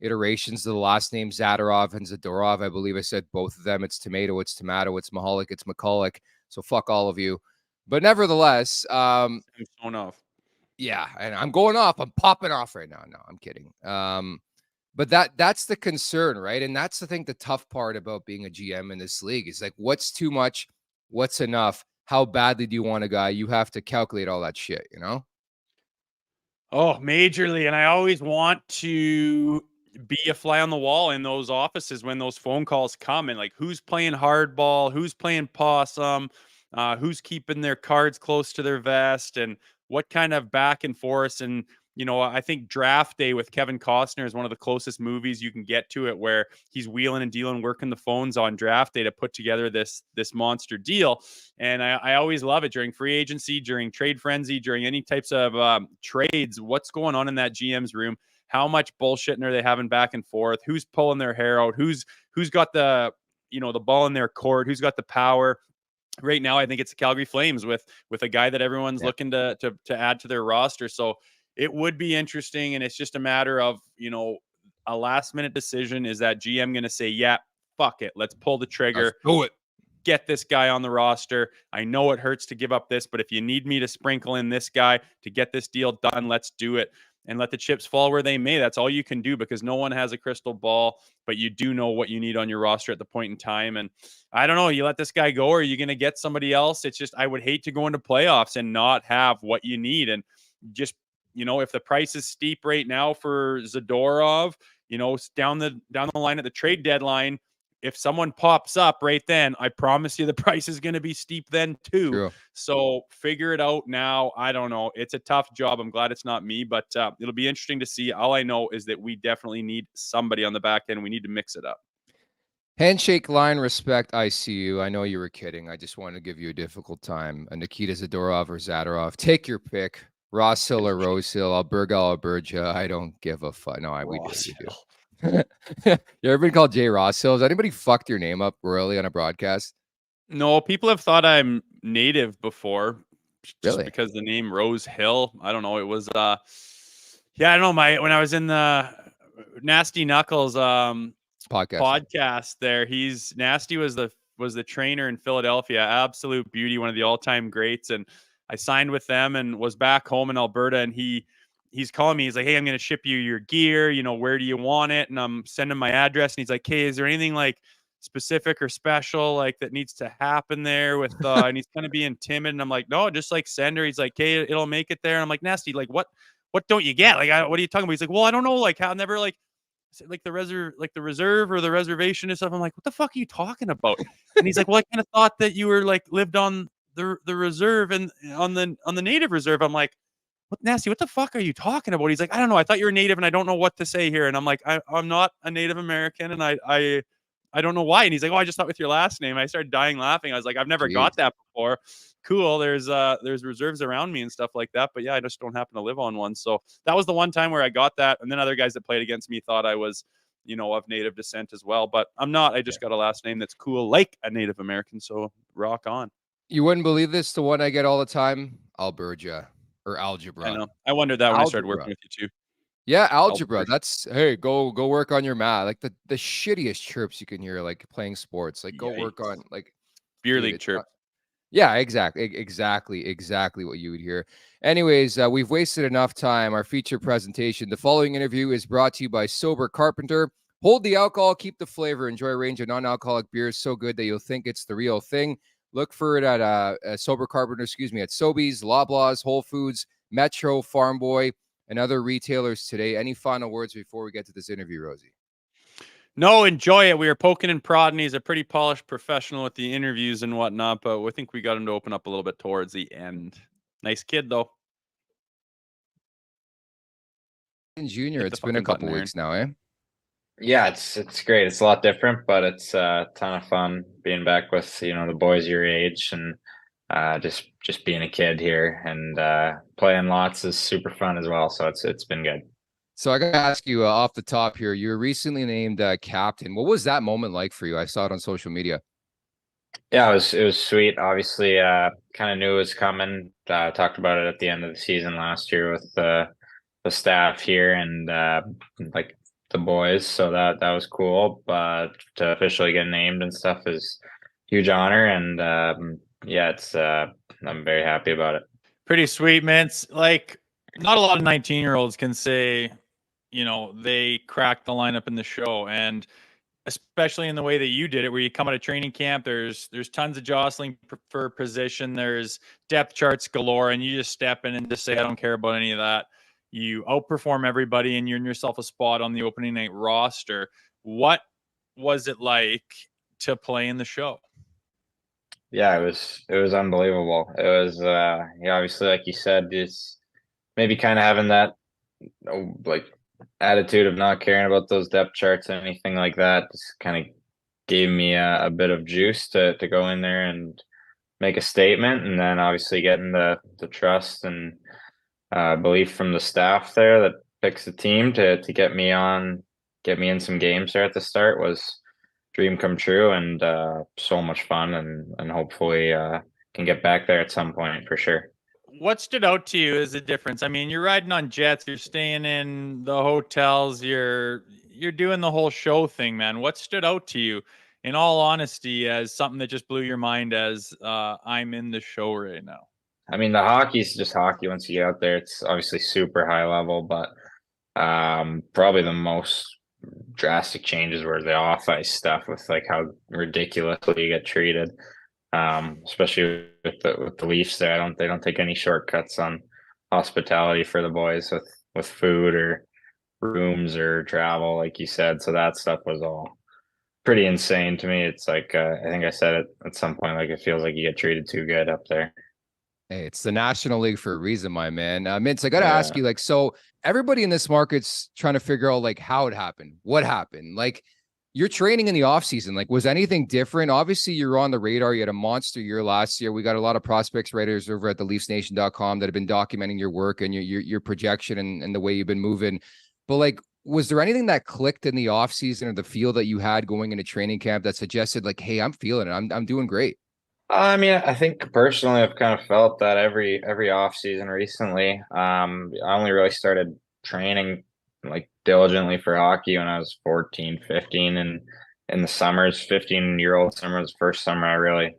iterations of the last name Zadorov and Zadorov. I believe I said both of them. It's tomato, it's Mahalik, it's McCulloch. So fuck all of you. But nevertheless, I'm going off. Yeah, and I'm going off. I'm popping off right now. No, I'm kidding. But that's the concern, right? And that's the tough part about being a GM in this league is like, what's too much? What's enough? How badly do you want a guy? You have to calculate all that shit, Oh, majorly. And I always want to be a fly on the wall in those offices when those phone calls come, and like, who's playing hardball, who's playing possum, who's keeping their cards close to their vest, and what kind of back and forth. And you know, I think Draft Day with Kevin Costner is one of the closest movies you can get to it, where he's wheeling and dealing, working the phones on draft day to put together this monster deal. And I always love it during free agency, during trade frenzy, during any types of trades. What's going on in that GM's room? How much bullshitting are they having back and forth? Who's pulling their hair out? Who's got the, you know, the ball in their court? Who's got the power? Right now, I think it's the Calgary Flames with a guy that everyone's looking to add to their roster. So it would be interesting, and it's just a matter of, you know, a last minute decision. Is that GM going to say, yeah, fuck it, let's pull the trigger, Let's do it, get this guy on the roster? I know it hurts to give up this, but if you need me to sprinkle in this guy to get this deal done, let's do it. And let the chips fall where they may. That's all you can do, because no one has a crystal ball, but you do know what you need on your roster at the point in time. And I don't know, you let this guy go, or are you going to get somebody else? It's just, I would hate to go into playoffs and not have what you need. And just, you know, if the price is steep right now for Zadorov, you know, down the line at the trade deadline, if someone pops up right then, I promise you the price is going to be steep then too. True. So figure it out now. I don't know. It's a tough job. I'm glad it's not me, but it'll be interesting to see. All I know is that we definitely need somebody on the back end. We need to mix it up. Handshake line, respect, I see you. I know you were kidding. I just want to give you a difficult time. Nikita Zadorov or Zadorov. Take your pick. Rosehill or Rosehill. Alberga. I don't give a fuck. No, we do. You ever been called Jay Rosehill? Has anybody fucked your name up royally on a broadcast? No, people have thought I'm native before, just Really? because the name Rosehill. I don't know. It was I don't know. When I was in the Nasty Knuckles podcast there, Nasty was the trainer in Philadelphia. Absolute beauty, one of the all-time greats. And I signed with them and was back home in Alberta, and he's calling me. He's like, hey, I'm going to ship you your gear. You know, where do you want it? And I'm sending my address. And he's like, hey, is there anything like specific or special like that needs to happen there with, and he's kind of being timid. And I'm like, no, just like send her. He's like, hey, it'll make it there. And I'm like, Nasty, like what don't you get? Like, what are you talking about? He's like, well, I don't know. Like how never like the reserve or the reservation and stuff. I'm like, what the fuck are you talking about? And he's like, well, I kind of thought that you were like lived on the reserve and on the native reserve. I'm like, what, Nasty, what the fuck are you talking about? He's like, I don't know. I thought you were native and I don't know what to say here. And I'm like, I'm not a Native American, and I don't know why. And he's like, oh, I just thought with your last name. I started dying laughing. I was like, I've never got that before. Cool. There's reserves around me and stuff like that. But yeah, I just don't happen to live on one. So that was the one time where I got that. And then other guys that played against me thought I was, you know, of Native descent as well. But I'm not. I just got a last name that's cool, like a Native American. So rock on. You wouldn't believe this. The one I get all the time, Alberga or algebra. I know. I wondered that when I started working with you too. Yeah, algebra. That's, hey, go work on your math. Like the shittiest chirps you can hear, like playing sports. Like go work on like beer league chirp. Yeah, exactly what you would hear. Anyways, we've wasted enough time. Our feature presentation. The following interview is brought to you by Sober Carpenter. Hold the alcohol, keep the flavor. Enjoy a range of non-alcoholic beers so good that you'll think it's the real thing. Look for it at Sober Carpenter, at Sobeys, Loblaws, Whole Foods, Metro, Farm Boy, and other retailers today. Any final words before we get to this interview, Rosie? No, enjoy it. We were poking and prodding. He's a pretty polished professional with the interviews and whatnot, but I think we got him to open up a little bit towards the end. Nice kid, though. Junior, it's been a couple weeks now, eh? Yeah, it's great. It's a lot different, but it's a ton of fun being back with, you know, the boys your age, and just being a kid here, and playing lots is super fun as well. So it's been good. So I got to ask you off the top here. You were recently named captain. What was that moment like for you? I saw it on social media. Yeah, it was sweet. Obviously, kind of knew it was coming. Talked about it at the end of the season last year with the staff here and like the boys. So that was cool. But to officially get named and stuff is huge honor. And yeah, I'm very happy about it. Pretty sweet, man. It's like not a lot of 19-year-olds can say, you know, they cracked the lineup in the show, and especially in the way that you did it, where you come out of training camp, there's tons of jostling for position, there's depth charts galore, and you just step in and just say, I don't care about any of that. You outperform everybody, and you're in yourself a spot on the opening night roster. What was it like to play in the show? Yeah, it was unbelievable. It was obviously, like you said, just maybe kind of having that no like attitude of not caring about those depth charts or anything like that. Just kind of gave me a bit of juice to go in there and make a statement, and then obviously getting the trust and belief from the staff there that picks the team to get me in some games there at the start was dream come true, and so much fun, and hopefully can get back there at some point for sure. What stood out to you as a difference? I mean, you're riding on jets, you're staying in the hotels, you're doing the whole show thing, man. What stood out to you, in all honesty, as something that just blew your mind as I'm in the show right now? I mean, the hockey's just hockey. Once you get out there, it's obviously super high level, but probably the most drastic changes were the off ice stuff, with like how ridiculously you get treated. Especially with the Leafs there. They don't take any shortcuts on hospitality for the boys with food or rooms or travel, like you said. So that stuff was all pretty insane to me. It's like I think I said it at some point, like it feels like you get treated too good up there. Hey, it's the National League for a reason, my man. Mintz, I got to Yeah. ask you, like, so everybody in this market's trying to figure out like how it happened, what happened. Like, you're training in the off season. Like, was anything different? Obviously, you're on the radar. You had a monster year last year. We got a lot of prospects writers over at the LeafsNation.com that have been documenting your work and your projection and the way you've been moving. But like, was there anything that clicked in the off season or the feel that you had going into training camp that suggested like, hey, I'm feeling it. I'm doing great? I mean, I think personally, I've kind of felt that every off season recently. I only really started training like diligently for hockey when I was 14, 15, and in the summers, 15-year-old summer was the first summer I really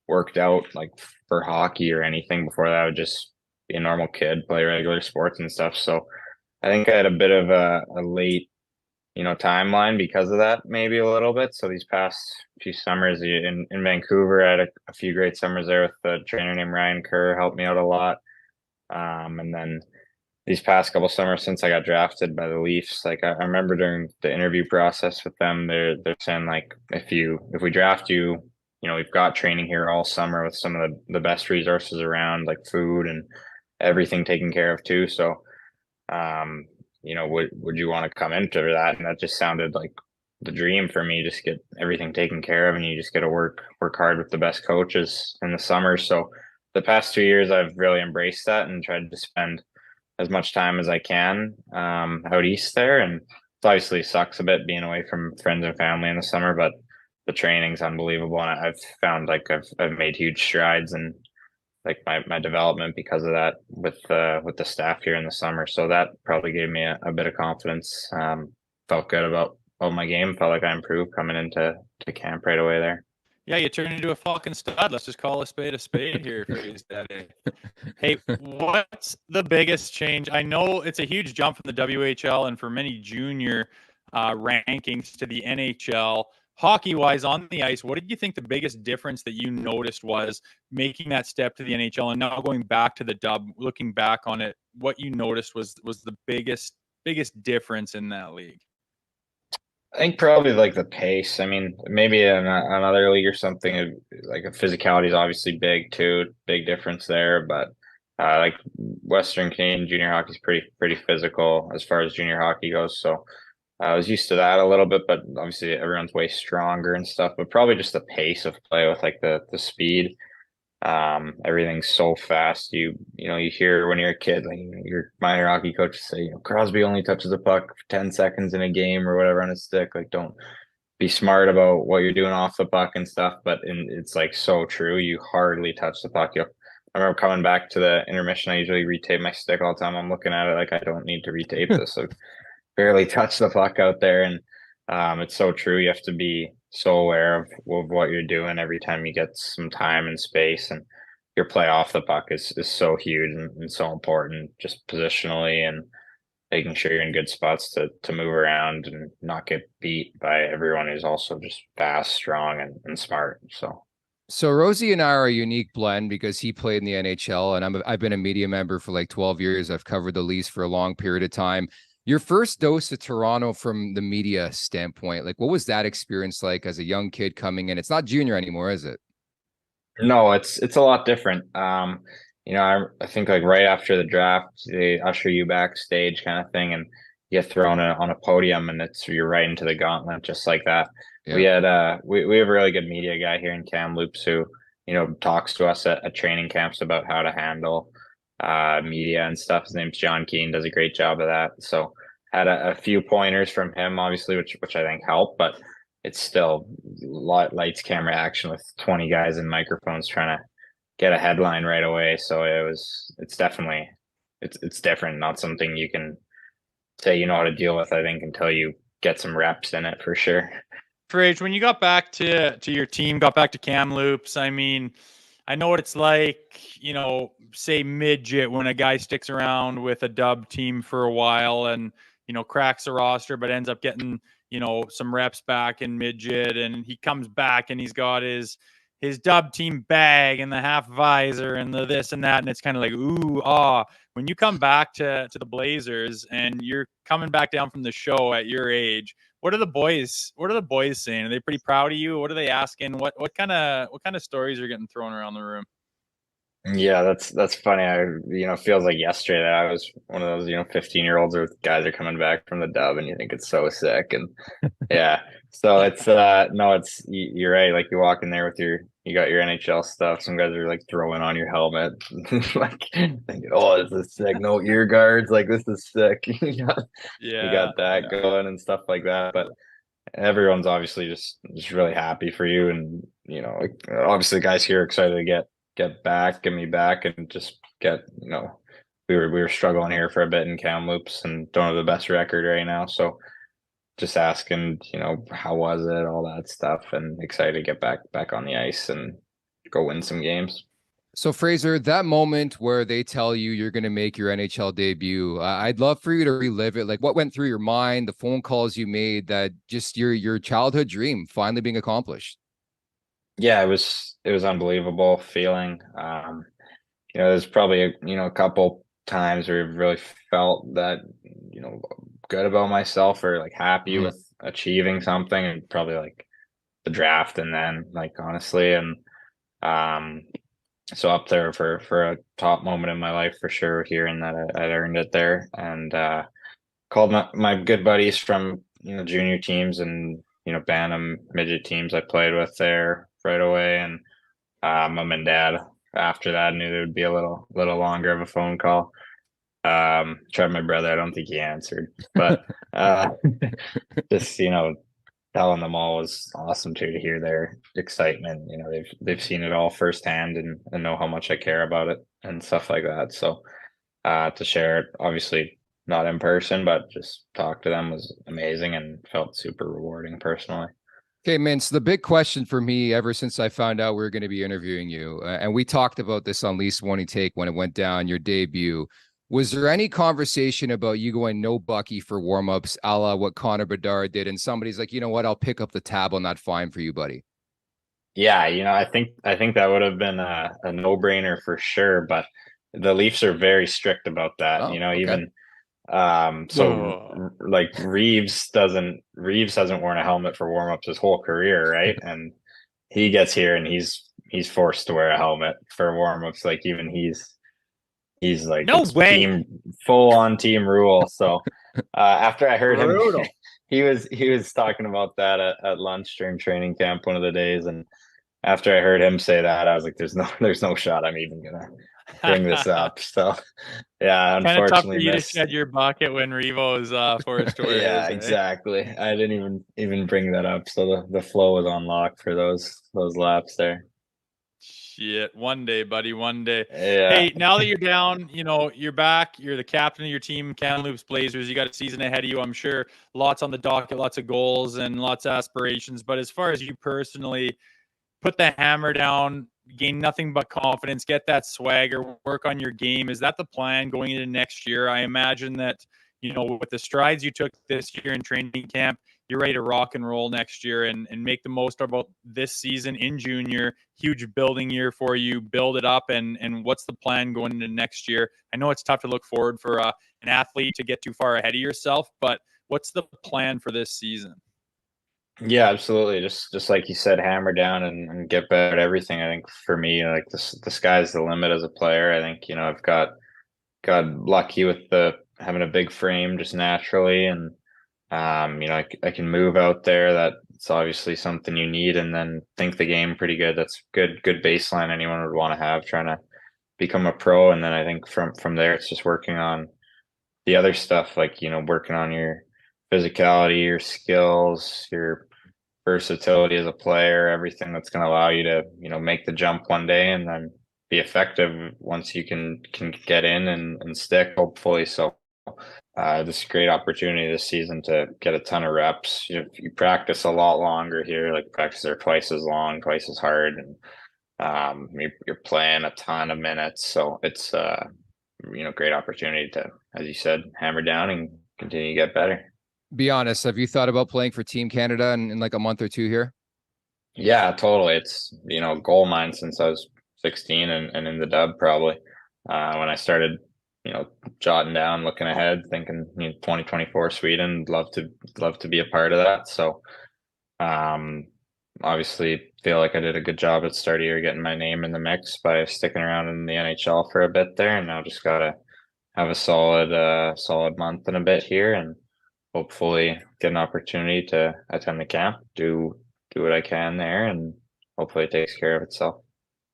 worked out like for hockey or anything. Before that, I would just be a normal kid, play regular sports and stuff. So I think I had a bit of a late timeline because of that, maybe a little bit. So these past few summers in Vancouver, I had a few great summers there with a trainer named Ryan Kerr, helped me out a lot. And then these past couple summers since I got drafted by the Leafs, like I remember during the interview process with them, they're saying like if we draft you, we've got training here all summer with some of the best resources around, like food and everything taken care of too. So would you want to come into that? And that just sounded like the dream for me. Just get everything taken care of, and you just get to work hard with the best coaches in the summer. So the past 2 years, I've really embraced that and tried to spend as much time as I can out east there. And it obviously sucks a bit being away from friends and family in the summer, but the training's unbelievable, and I've found like I've made huge strides and like my development because of that with the staff here in the summer. So that probably gave me a bit of confidence. Felt good about my game. Felt like I improved coming into camp right away there. Yeah, you turned into a fucking stud. Let's just call a spade here for his daddy. Hey, what's the biggest change? I know it's a huge jump from the WHL and for many junior rankings to the NHL. Hockey-wise on the ice, what did you think the biggest difference that you noticed was making that step to the NHL and now going back to the dub, looking back on it, what you noticed was the biggest difference in that league? I think probably like the pace. I mean, maybe in another league or something, like a physicality is obviously big too, big difference there. But like Western Canadian junior hockey is pretty physical as far as junior hockey goes. So I was used to that a little bit, but obviously everyone's way stronger and stuff. But probably just the pace of play with like the speed. Everything's so fast. You hear when you're a kid, like your minor hockey coach say, Crosby only touches the puck for 10 seconds in a game or whatever on his stick. Like, don't be smart about what you're doing off the puck and stuff. But it's like so true. You hardly touch the puck. I remember coming back to the intermission. I usually retape my stick all the time. I'm looking at it like I don't need to retape this. So barely touch the puck out there, and it's so true. You have to be so aware of what you're doing every time you get some time and space, and your play off the puck is so huge and so important, just positionally and making sure you're in good spots to move around and not get beat by everyone who's also just fast, strong, and smart. So Rosie and I are a unique blend because he played in the NHL, and I've been a media member for like 12 years. I've covered the Leafs for a long period of time. Your first dose of Toronto from the media standpoint, like what was that experience like as a young kid coming in? It's not junior anymore, is it? No, it's a lot different. I think like right after the draft, they usher you backstage kind of thing, and you get thrown on a podium, and you're right into the gauntlet just like that. Yeah. We had we have a really good media guy here in Kamloops who talks to us at training camps about how to handle media and stuff. His name's John Keane, does a great job of that. So had a few pointers from him, obviously, which I think helped, but it's still lights, camera, action with 20 guys and microphones trying to get a headline right away. So it's definitely it's different, not something you can say you know how to deal with, I think, until you get some reps in it for sure. Fraser, when you got back to your team, got back to Kamloops, I mean, I know what it's like, say midget, when a guy sticks around with a dub team for a while and, cracks a roster, but ends up getting, some reps back in midget, and he comes back and he's got his dub team bag and the half visor and the this and that. And it's kind of like, ooh, when you come back to the Blazers and you're coming back down from the show at your age, what are the boys saying? Are they pretty proud of you? What are they asking? What kind of stories are getting thrown around the room? Yeah, that's funny. Feels like yesterday that I was one of those 15-year-olds where guys are coming back from the dub, and you think it's so sick. And yeah, so it's no, you're right. Like you walk in there with you got your NHL stuff. Some guys are like throwing on your helmet, like thinking, "Oh, this is sick." No ear guards, like this is sick. You got that going and stuff like that. But everyone's obviously just really happy for you, and obviously the guys here are excited to get me back, and just get we were struggling here for a bit in Kamloops and don't have the best record right now, so just asking how was it, all that stuff, and excited to get back on the ice and go win some games. So Fraser, that moment where they tell you you're going to make your NHL debut, I'd love for you to relive it. Like what went through your mind, the phone calls you made, that just your childhood dream finally being accomplished. Yeah, it was unbelievable feeling. There's probably a couple times where I've really felt that good about myself, or like happy with achieving something, and probably like the draft, and then like honestly, and so up there for a top moment in my life for sure, hearing that I'd earned it there, and called my good buddies from junior teams and Bantam midget teams I played with there right away, and mom and dad after that. I knew there would be a little longer of a phone call. Tried my brother, I don't think he answered, but just telling them all was awesome too, to hear their excitement. They've seen it all firsthand, and know how much I care about it and stuff like that. So to share it, obviously not in person, but just talk to them, was amazing and felt super rewarding personally. Okay, man. So the big question for me ever since I found out we were going to be interviewing you, and we talked about this on Least One Take when it went down, your debut. Was there any conversation about you going no Bucky for warmups, a la what Connor Bedard did, and somebody's like, you know what, I'll pick up the tab on that, fine for you, buddy? Yeah, I think that would have been a no-brainer for sure, but the Leafs are very strict about that. Oh, okay. Even like Reeves hasn't worn a helmet for warmups his whole career, right? And he gets here and he's forced to wear a helmet for warmups. Like even he's like, no way, full on team rule. So after I heard him, he was talking about that at lunch during training camp one of the days, and after I heard him say that, I was like, there's no shot I'm even gonna bring this up. So yeah, kind of tough for you missed. to shed your bucket when Revo's forced to wear Yeah, his, exactly. I didn't even bring that up, so the flow was on lock for those laps there. Shit, one day, buddy, one day. Yeah. Hey, now that you're down, you're back. You're the captain of your team, Kamloops Blazers. You got a season ahead of you, I'm sure. Lots on the docket, lots of goals and lots of aspirations. But as far as you personally, put the hammer down, gain nothing but confidence, get that swagger, work on your game. Is that the plan going into next year? I imagine that, with the strides you took this year in training camp, you're ready to rock and roll next year and make the most about this season in junior. Huge building year for you. Build it up. And what's the plan going into next year? I know it's tough to look forward for an athlete to get too far ahead of yourself, but what's the plan for this season? Yeah, absolutely. Just like you said, hammer down and get better at everything. I think for me, like the sky's the limit as a player. I think, I've got lucky with the having a big frame just naturally, and I can move out there. That's obviously something you need, and then think the game pretty good. That's good baseline anyone would want to have trying to become a pro. And then I think from there it's just working on the other stuff, like, working on your physicality, your skills, your versatility as a player, everything that's going to allow you to, make the jump one day and then be effective once you can get in and stick, hopefully. So this is a great opportunity this season to get a ton of reps. You practice a lot longer here, like practice are twice as long, twice as hard, and you're playing a ton of minutes. So it's great opportunity to, as you said, hammer down and continue to get better. Be honest, have you thought about playing for Team Canada in like a month or two here? Yeah, totally. It's, goal of mine since I was 16 and in the dub probably. When I started, jotting down, looking ahead, thinking, 2024 Sweden, love to be a part of that. So, um, obviously feel like I did a good job at start of year getting my name in the mix by sticking around in the NHL for a bit there, and now just gotta have a solid month and a bit here, and hopefully get an opportunity to attend the camp, do what I can there, and hopefully it takes care of itself.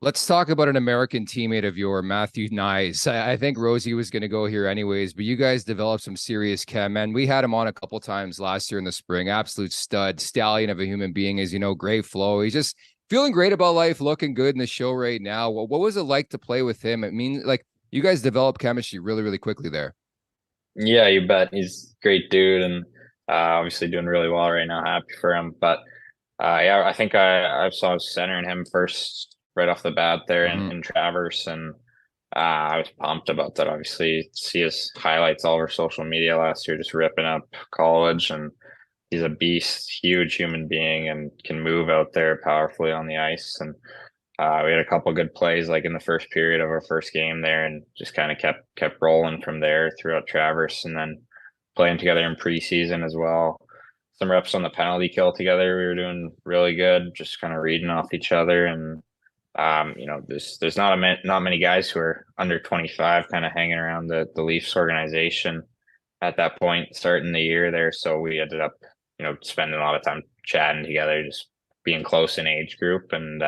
Let's talk about an American teammate of yours, Matthew Nyes. I think Rosie was going to go here anyways, but you guys developed some serious chem, man. We had him on a couple times last year in the spring. Absolute stud, stallion of a human being, as you know, great flow. He's just feeling great about life, looking good in the show right now. What was it like to play with him? I mean, like, you guys developed chemistry really, really quickly there. Yeah, you bet. He's a great dude, and obviously doing really well right now. Happy for him. But yeah, I think I saw centering him first right off the bat there in Traverse, and I was pumped about that. Obviously, see his highlights all over social media last year, just ripping up college, and he's a beast, huge human being, and can move out there powerfully on the ice. And we had a couple good plays like in the first period of our first game there, and just kind of kept rolling from there throughout Traverse, and then playing together in preseason as well. Some reps on the penalty kill together. We were doing really good, just kind of reading off each other. And there's not many guys who are under 25 kind of hanging around the Leafs organization at that point starting the year there. So we ended up, spending a lot of time chatting together, just being close in age group, and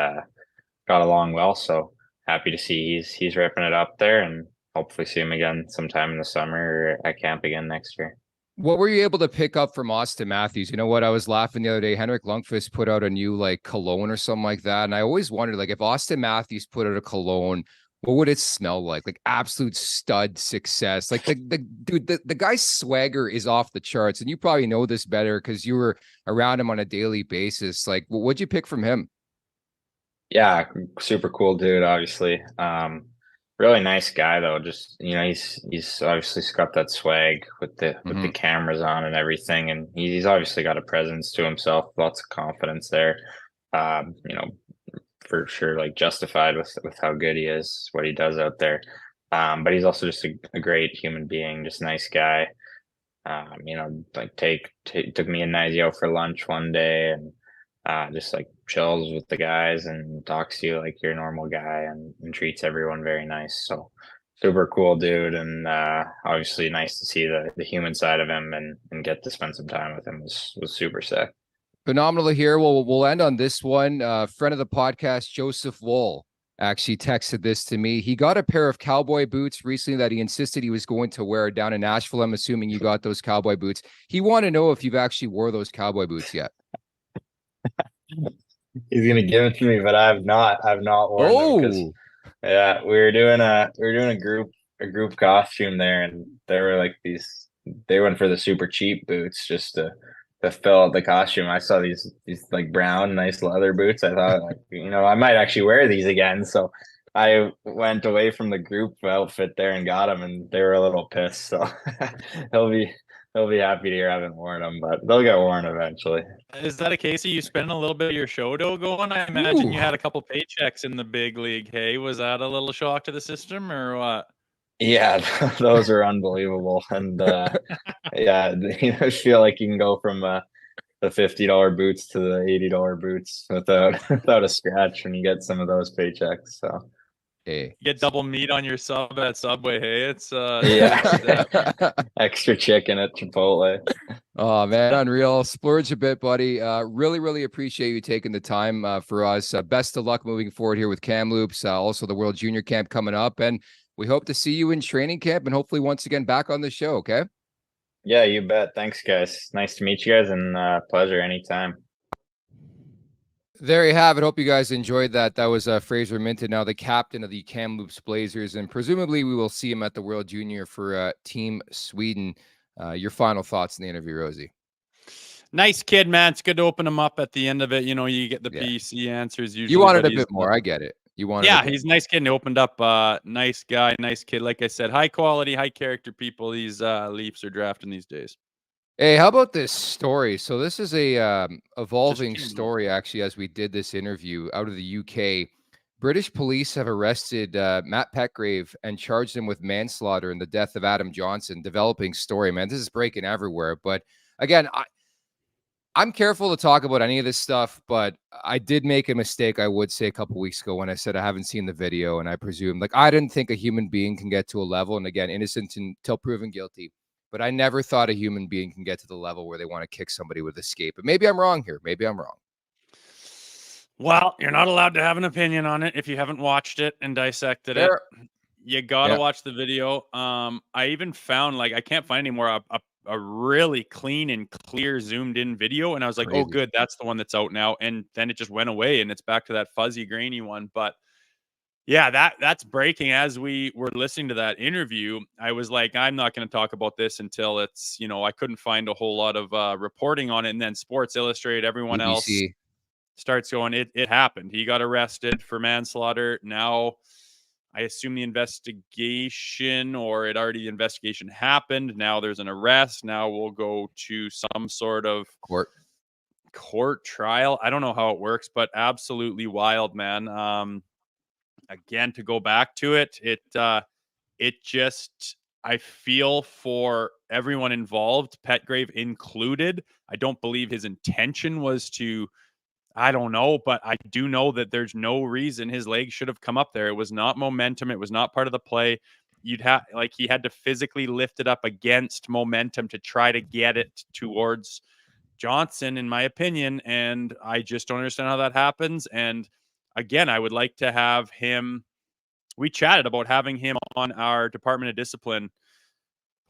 got along well. So happy to see he's ripping it up there, and hopefully see him again sometime in the summer or at camp again next year. What were you able to pick up from Austin Matthews? You know what? I was laughing the other day. Henrik Lundqvist put out a new like cologne or something like that. And I always wondered, like, if Austin Matthews put out a cologne, what would it smell like? Like absolute stud success. Like the guy's swagger is off the charts. And you probably know this better because you were around him on a daily basis. Like, what'd you pick from him? Yeah, super cool dude, obviously. Really nice guy though. Just, he's obviously got that swag with the cameras on and everything, and he's obviously got a presence to himself, lots of confidence there. For sure, like justified with how good he is, what he does out there. But he's also just a great human being, just nice guy. Like took me and Nizio out for lunch one day, and just like chills with the guys and talks to you like you're a normal guy, and treats everyone very nice. So super cool dude, and obviously nice to see the human side of him, and get to spend some time with him was super sick. Phenomenal here. We'll end on this one. Friend of the podcast, Joseph Wool, actually texted this to me. He got a pair of cowboy boots recently that he insisted he was going to wear down in Nashville. I'm assuming you got those cowboy boots. He wanted to know if you've actually wore those cowboy boots yet. He's gonna give it to me, but I've not worn them because yeah, we were doing a group costume there, and they were like they went for the super cheap boots just to fill out the costume. I saw these like brown nice leather boots. I thought, like, I might actually wear these again. So I went away from the group outfit there and got them, and they were a little pissed. So he'll be happy to hear I haven't worn them, but they'll get worn eventually. Is that a case of you spending a little bit of your show dough going? I imagine you had a couple paychecks in the big league. Hey, was that a little shock to the system or what? Yeah, those are unbelievable. And yeah, I feel like you can go from the $50 boots to the $80 boots without a scratch when you get some of those paychecks. So Hey. You get double meat on your sub at Subway. Hey, it's yeah, extra chicken at Chipotle. Oh man, unreal. Splurge a bit, buddy. Really appreciate you taking the time for us. Best of luck moving forward here with Kamloops. Also the World Junior Camp coming up, and we hope to see you in training camp and hopefully once again back on the show. Okay. Yeah, you bet. Thanks, guys. Nice to meet you guys, and pleasure anytime. There you have it. Hope you guys enjoyed that. That was Fraser Minten, now the captain of the Kamloops Blazers, and presumably we will see him at the World Junior for Team Sweden. Your final thoughts in the interview, Rosie? Nice kid, man. It's good to open him up at the end of it. You get the PC answers usually. You wanted a bit more. I get it. You wanted. Yeah, he's a nice kid and opened up. Nice guy, nice kid. Like I said, high quality, high character people. These Leafs are drafting these days. Hey, how about this story? So this is a evolving story, actually, as we did this interview out of the UK. British police have arrested Matt Petgrave and charged him with manslaughter in the death of Adam Johnson. Developing story, man. This is breaking everywhere. But again, I'm careful to talk about any of this stuff, but I did make a mistake, I would say, a couple weeks ago when I said I haven't seen the video, and I presume, like, I didn't think a human being can get to a level, and again, innocent until proven guilty, but I never thought a human being can get to the level where they want to kick somebody with escape. But maybe I'm wrong here. Maybe I'm wrong. Well, you're not allowed to have an opinion on it if you haven't watched it and dissected it. You gotta watch the video. I even found, like, I can't find anymore a really clean and clear zoomed in video, and I was like, oh good, that's the one that's out now. And then it just went away and it's back to that fuzzy grainy one. But yeah, that's breaking. As we were listening to that interview, I was like, I'm not going to talk about this until it's, I couldn't find a whole lot of reporting on it. And then Sports Illustrated, everyone else starts going, it happened. He got arrested for manslaughter. Now I assume the investigation, or the investigation happened. Now there's an arrest. Now we'll go to some sort of court trial. I don't know how it works, but absolutely wild, man. Again, to go back to it, I feel for everyone involved, Petgrave included. I don't believe his intention was to, I don't know, but I do know that there's no reason his leg should have come up there. It was not momentum. It was not part of the play. He had to physically lift it up against momentum to try to get it towards Johnson, in my opinion. And I just don't understand how that happens. And again, I would like to have him. We chatted about having him on our Department of Discipline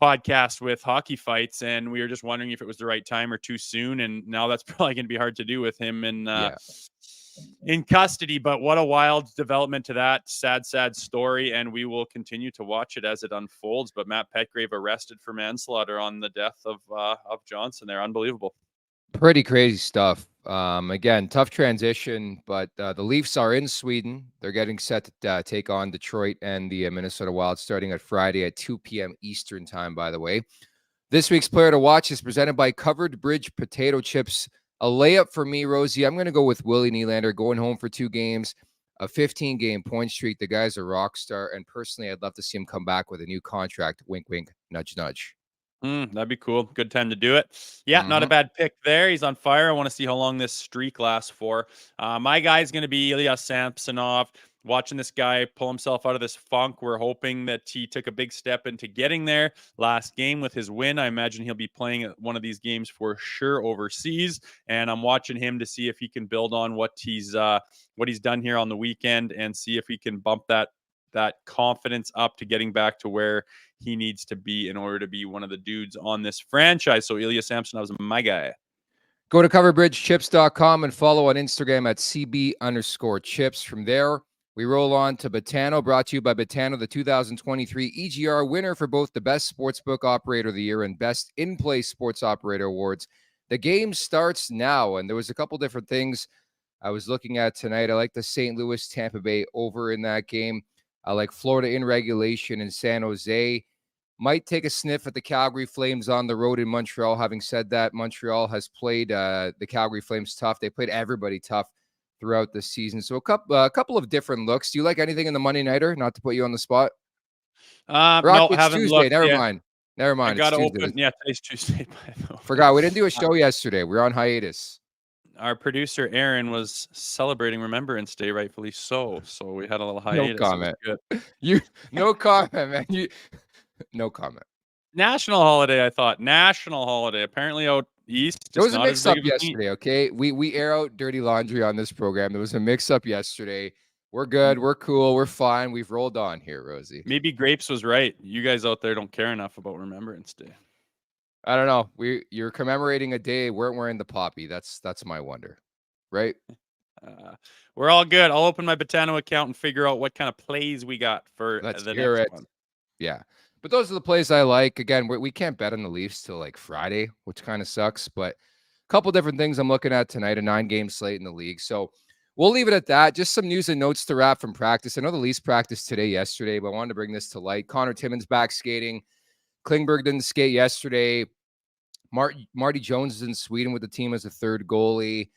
podcast with Hockey Fights, and we were just wondering if it was the right time or too soon. And now that's probably going to be hard to do with him in custody. But what a wild development to that sad story, and we will continue to watch it as it unfolds. But Matt Petgrave arrested for manslaughter on the death of Johnson. They're unbelievable. Pretty crazy stuff. Again, tough transition, but the Leafs are in Sweden. They're getting set to take on Detroit and the Minnesota Wild starting at Friday at 2 p.m. Eastern time, by the way. This week's player to watch is presented by Covered Bridge Potato Chips. A layup for me, Rosie. I'm going to go with Willie Nylander, going home for 2 games, a 15-game point streak. The guy's a rock star, and personally, I'd love to see him come back with a new contract. Wink, wink, nudge, nudge. That'd be cool. Good time to do it. Yeah, not a bad pick there. He's on fire. I want to see how long this streak lasts for. My guy's going to be Ilya Samsonov. Watching this guy pull himself out of this funk. We're hoping that he took a big step into getting there last game with his win. I imagine he'll be playing at one of these games for sure overseas. And I'm watching him to see if he can build on what he's done here on the weekend and see if he can bump that confidence up to getting back to where he needs to be in order to be one of the dudes on this franchise. So Ilya Samsonov's my guy. Go to coverbridgechips.com and follow on Instagram at CB_chips. From there, we roll on to Betano, brought to you by Betano, the 2023 EGR winner for both the Best Sportsbook Operator of the Year and Best In-Play Sports Operator Awards. The game starts now, and there was a couple different things I was looking at tonight. I like the St. Louis Tampa Bay over in that game. I like Florida in regulation in San Jose. Might take a sniff at the Calgary Flames on the road in Montreal. Having said that, Montreal has played the Calgary Flames tough. They played everybody tough throughout the season. So a couple of different looks. Do you like anything in the Monday Nighter? Not to put you on the spot. No, it's haven't Tuesday. looked Never yet. mind. Never I mind. got to It's Tuesday. open. Yeah, today's Tuesday. By the way. Forgot we didn't do a show yesterday. We were on hiatus. Our producer Aaron was celebrating Remembrance Day, rightfully so. So we had a little hiatus. No comment. It was good. No comment, man. No comment. National holiday, I thought. National holiday. Apparently out east. There was it's a not as mix-up big of a meet. yesterday, okay? We air out dirty laundry on this program. There was a mix-up yesterday. We're good. We're cool. We're fine. We've rolled on here, Rosie. Maybe Grapes was right. You guys out there don't care enough about Remembrance Day. I don't know. You're commemorating a day. Weren't wearing the poppy. That's my wonder, right? We're all good. I'll open my Betano account and figure out what kind of plays we got for Let's the hear next it. one. Yeah. But those are the plays I like. Again, we can't bet on the Leafs till like Friday, which kind of sucks. But a couple different things I'm looking at tonight, a 9-game slate in the league. So we'll leave it at that. Just some news and notes to wrap from practice. I know the Leafs practiced yesterday, but I wanted to bring this to light. Connor Timmins back skating. Klingberg didn't skate yesterday. Marty Jones is in Sweden with the team as a third goalie.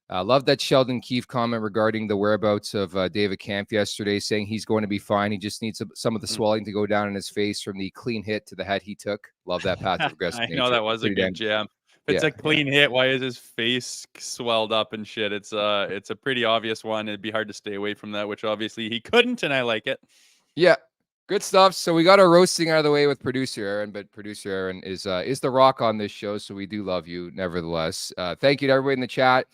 Love that Sheldon Keefe comment regarding the whereabouts of David Kampf yesterday, saying he's going to be fine. He just needs some of the swelling to go down in his face from the clean hit to the head he took. Love that passive aggressive. I know that was a good jam. If it's a clean hit, why is his face swelled up and shit? It's a pretty obvious one. It'd be hard to stay away from that, which obviously he couldn't, and I like it. Yeah. Good stuff. So we got our roasting out of the way with producer Aaron, but producer Aaron is the rock on this show, so we do love you nevertheless. Thank you to everybody in the chat.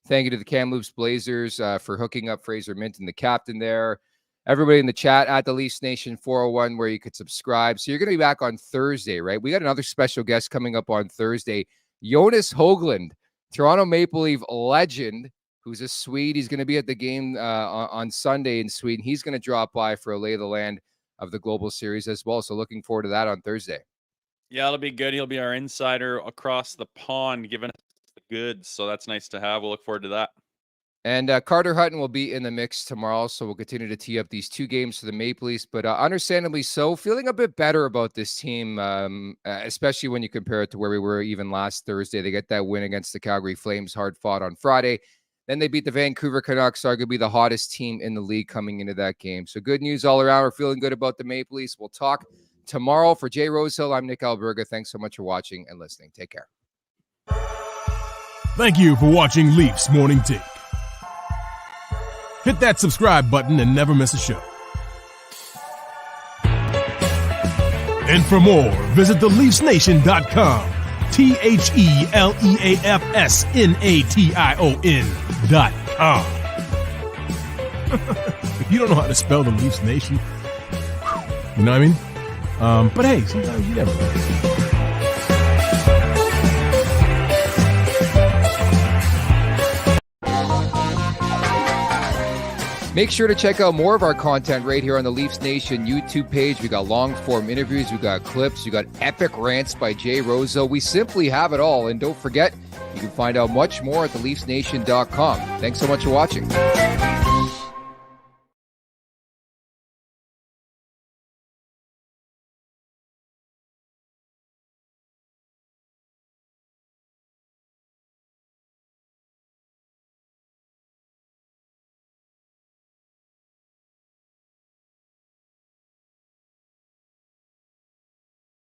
Thank you to the Kamloops Blazers for hooking up Fraser Minten, the captain there. Everybody in the chat at the Leafs Nation 401 where you could subscribe. So you're going to be back on Thursday, right? We got another special guest coming up on Thursday. Jonas Höglund, Toronto Maple Leaf legend, who's a Swede. He's going to be at the game on Sunday in Sweden. He's going to drop by for a lay of the land of the Global Series as well. So looking forward to that on Thursday. Yeah, it'll be good. He'll be our insider across the pond, giving us the goods. So that's nice to have. We'll look forward to that. And Carter Hutton will be in the mix tomorrow, so we'll continue to tee up these 2 games for the Maple Leafs, but understandably so. Feeling a bit better about this team, especially when you compare it to where we were even last Thursday. They get that win against the Calgary Flames, hard fought on Friday. Then they beat the Vancouver Canucks, arguably the hottest team in the league coming into that game. So good news all around. We're feeling good about the Maple Leafs. We'll talk tomorrow. For Jay Rosehill, I'm Nick Alberga. Thanks so much for watching and listening. Take care. Thank you for watching Leafs Morning Take. Hit that subscribe button and never miss a show. And for more, visit theleafsnation.com. TheLeafsNation.com. If you don't know how to spell the Leafs Nation, you know what I mean? But hey, sometimes you never know. Make sure to check out more of our content right here on the Leafs Nation YouTube page. We got long-form interviews, we got clips, we got epic rants by Jay Rosehill. We simply have it all. And don't forget, you can find out much more at theleafsnation.com. Thanks so much for watching.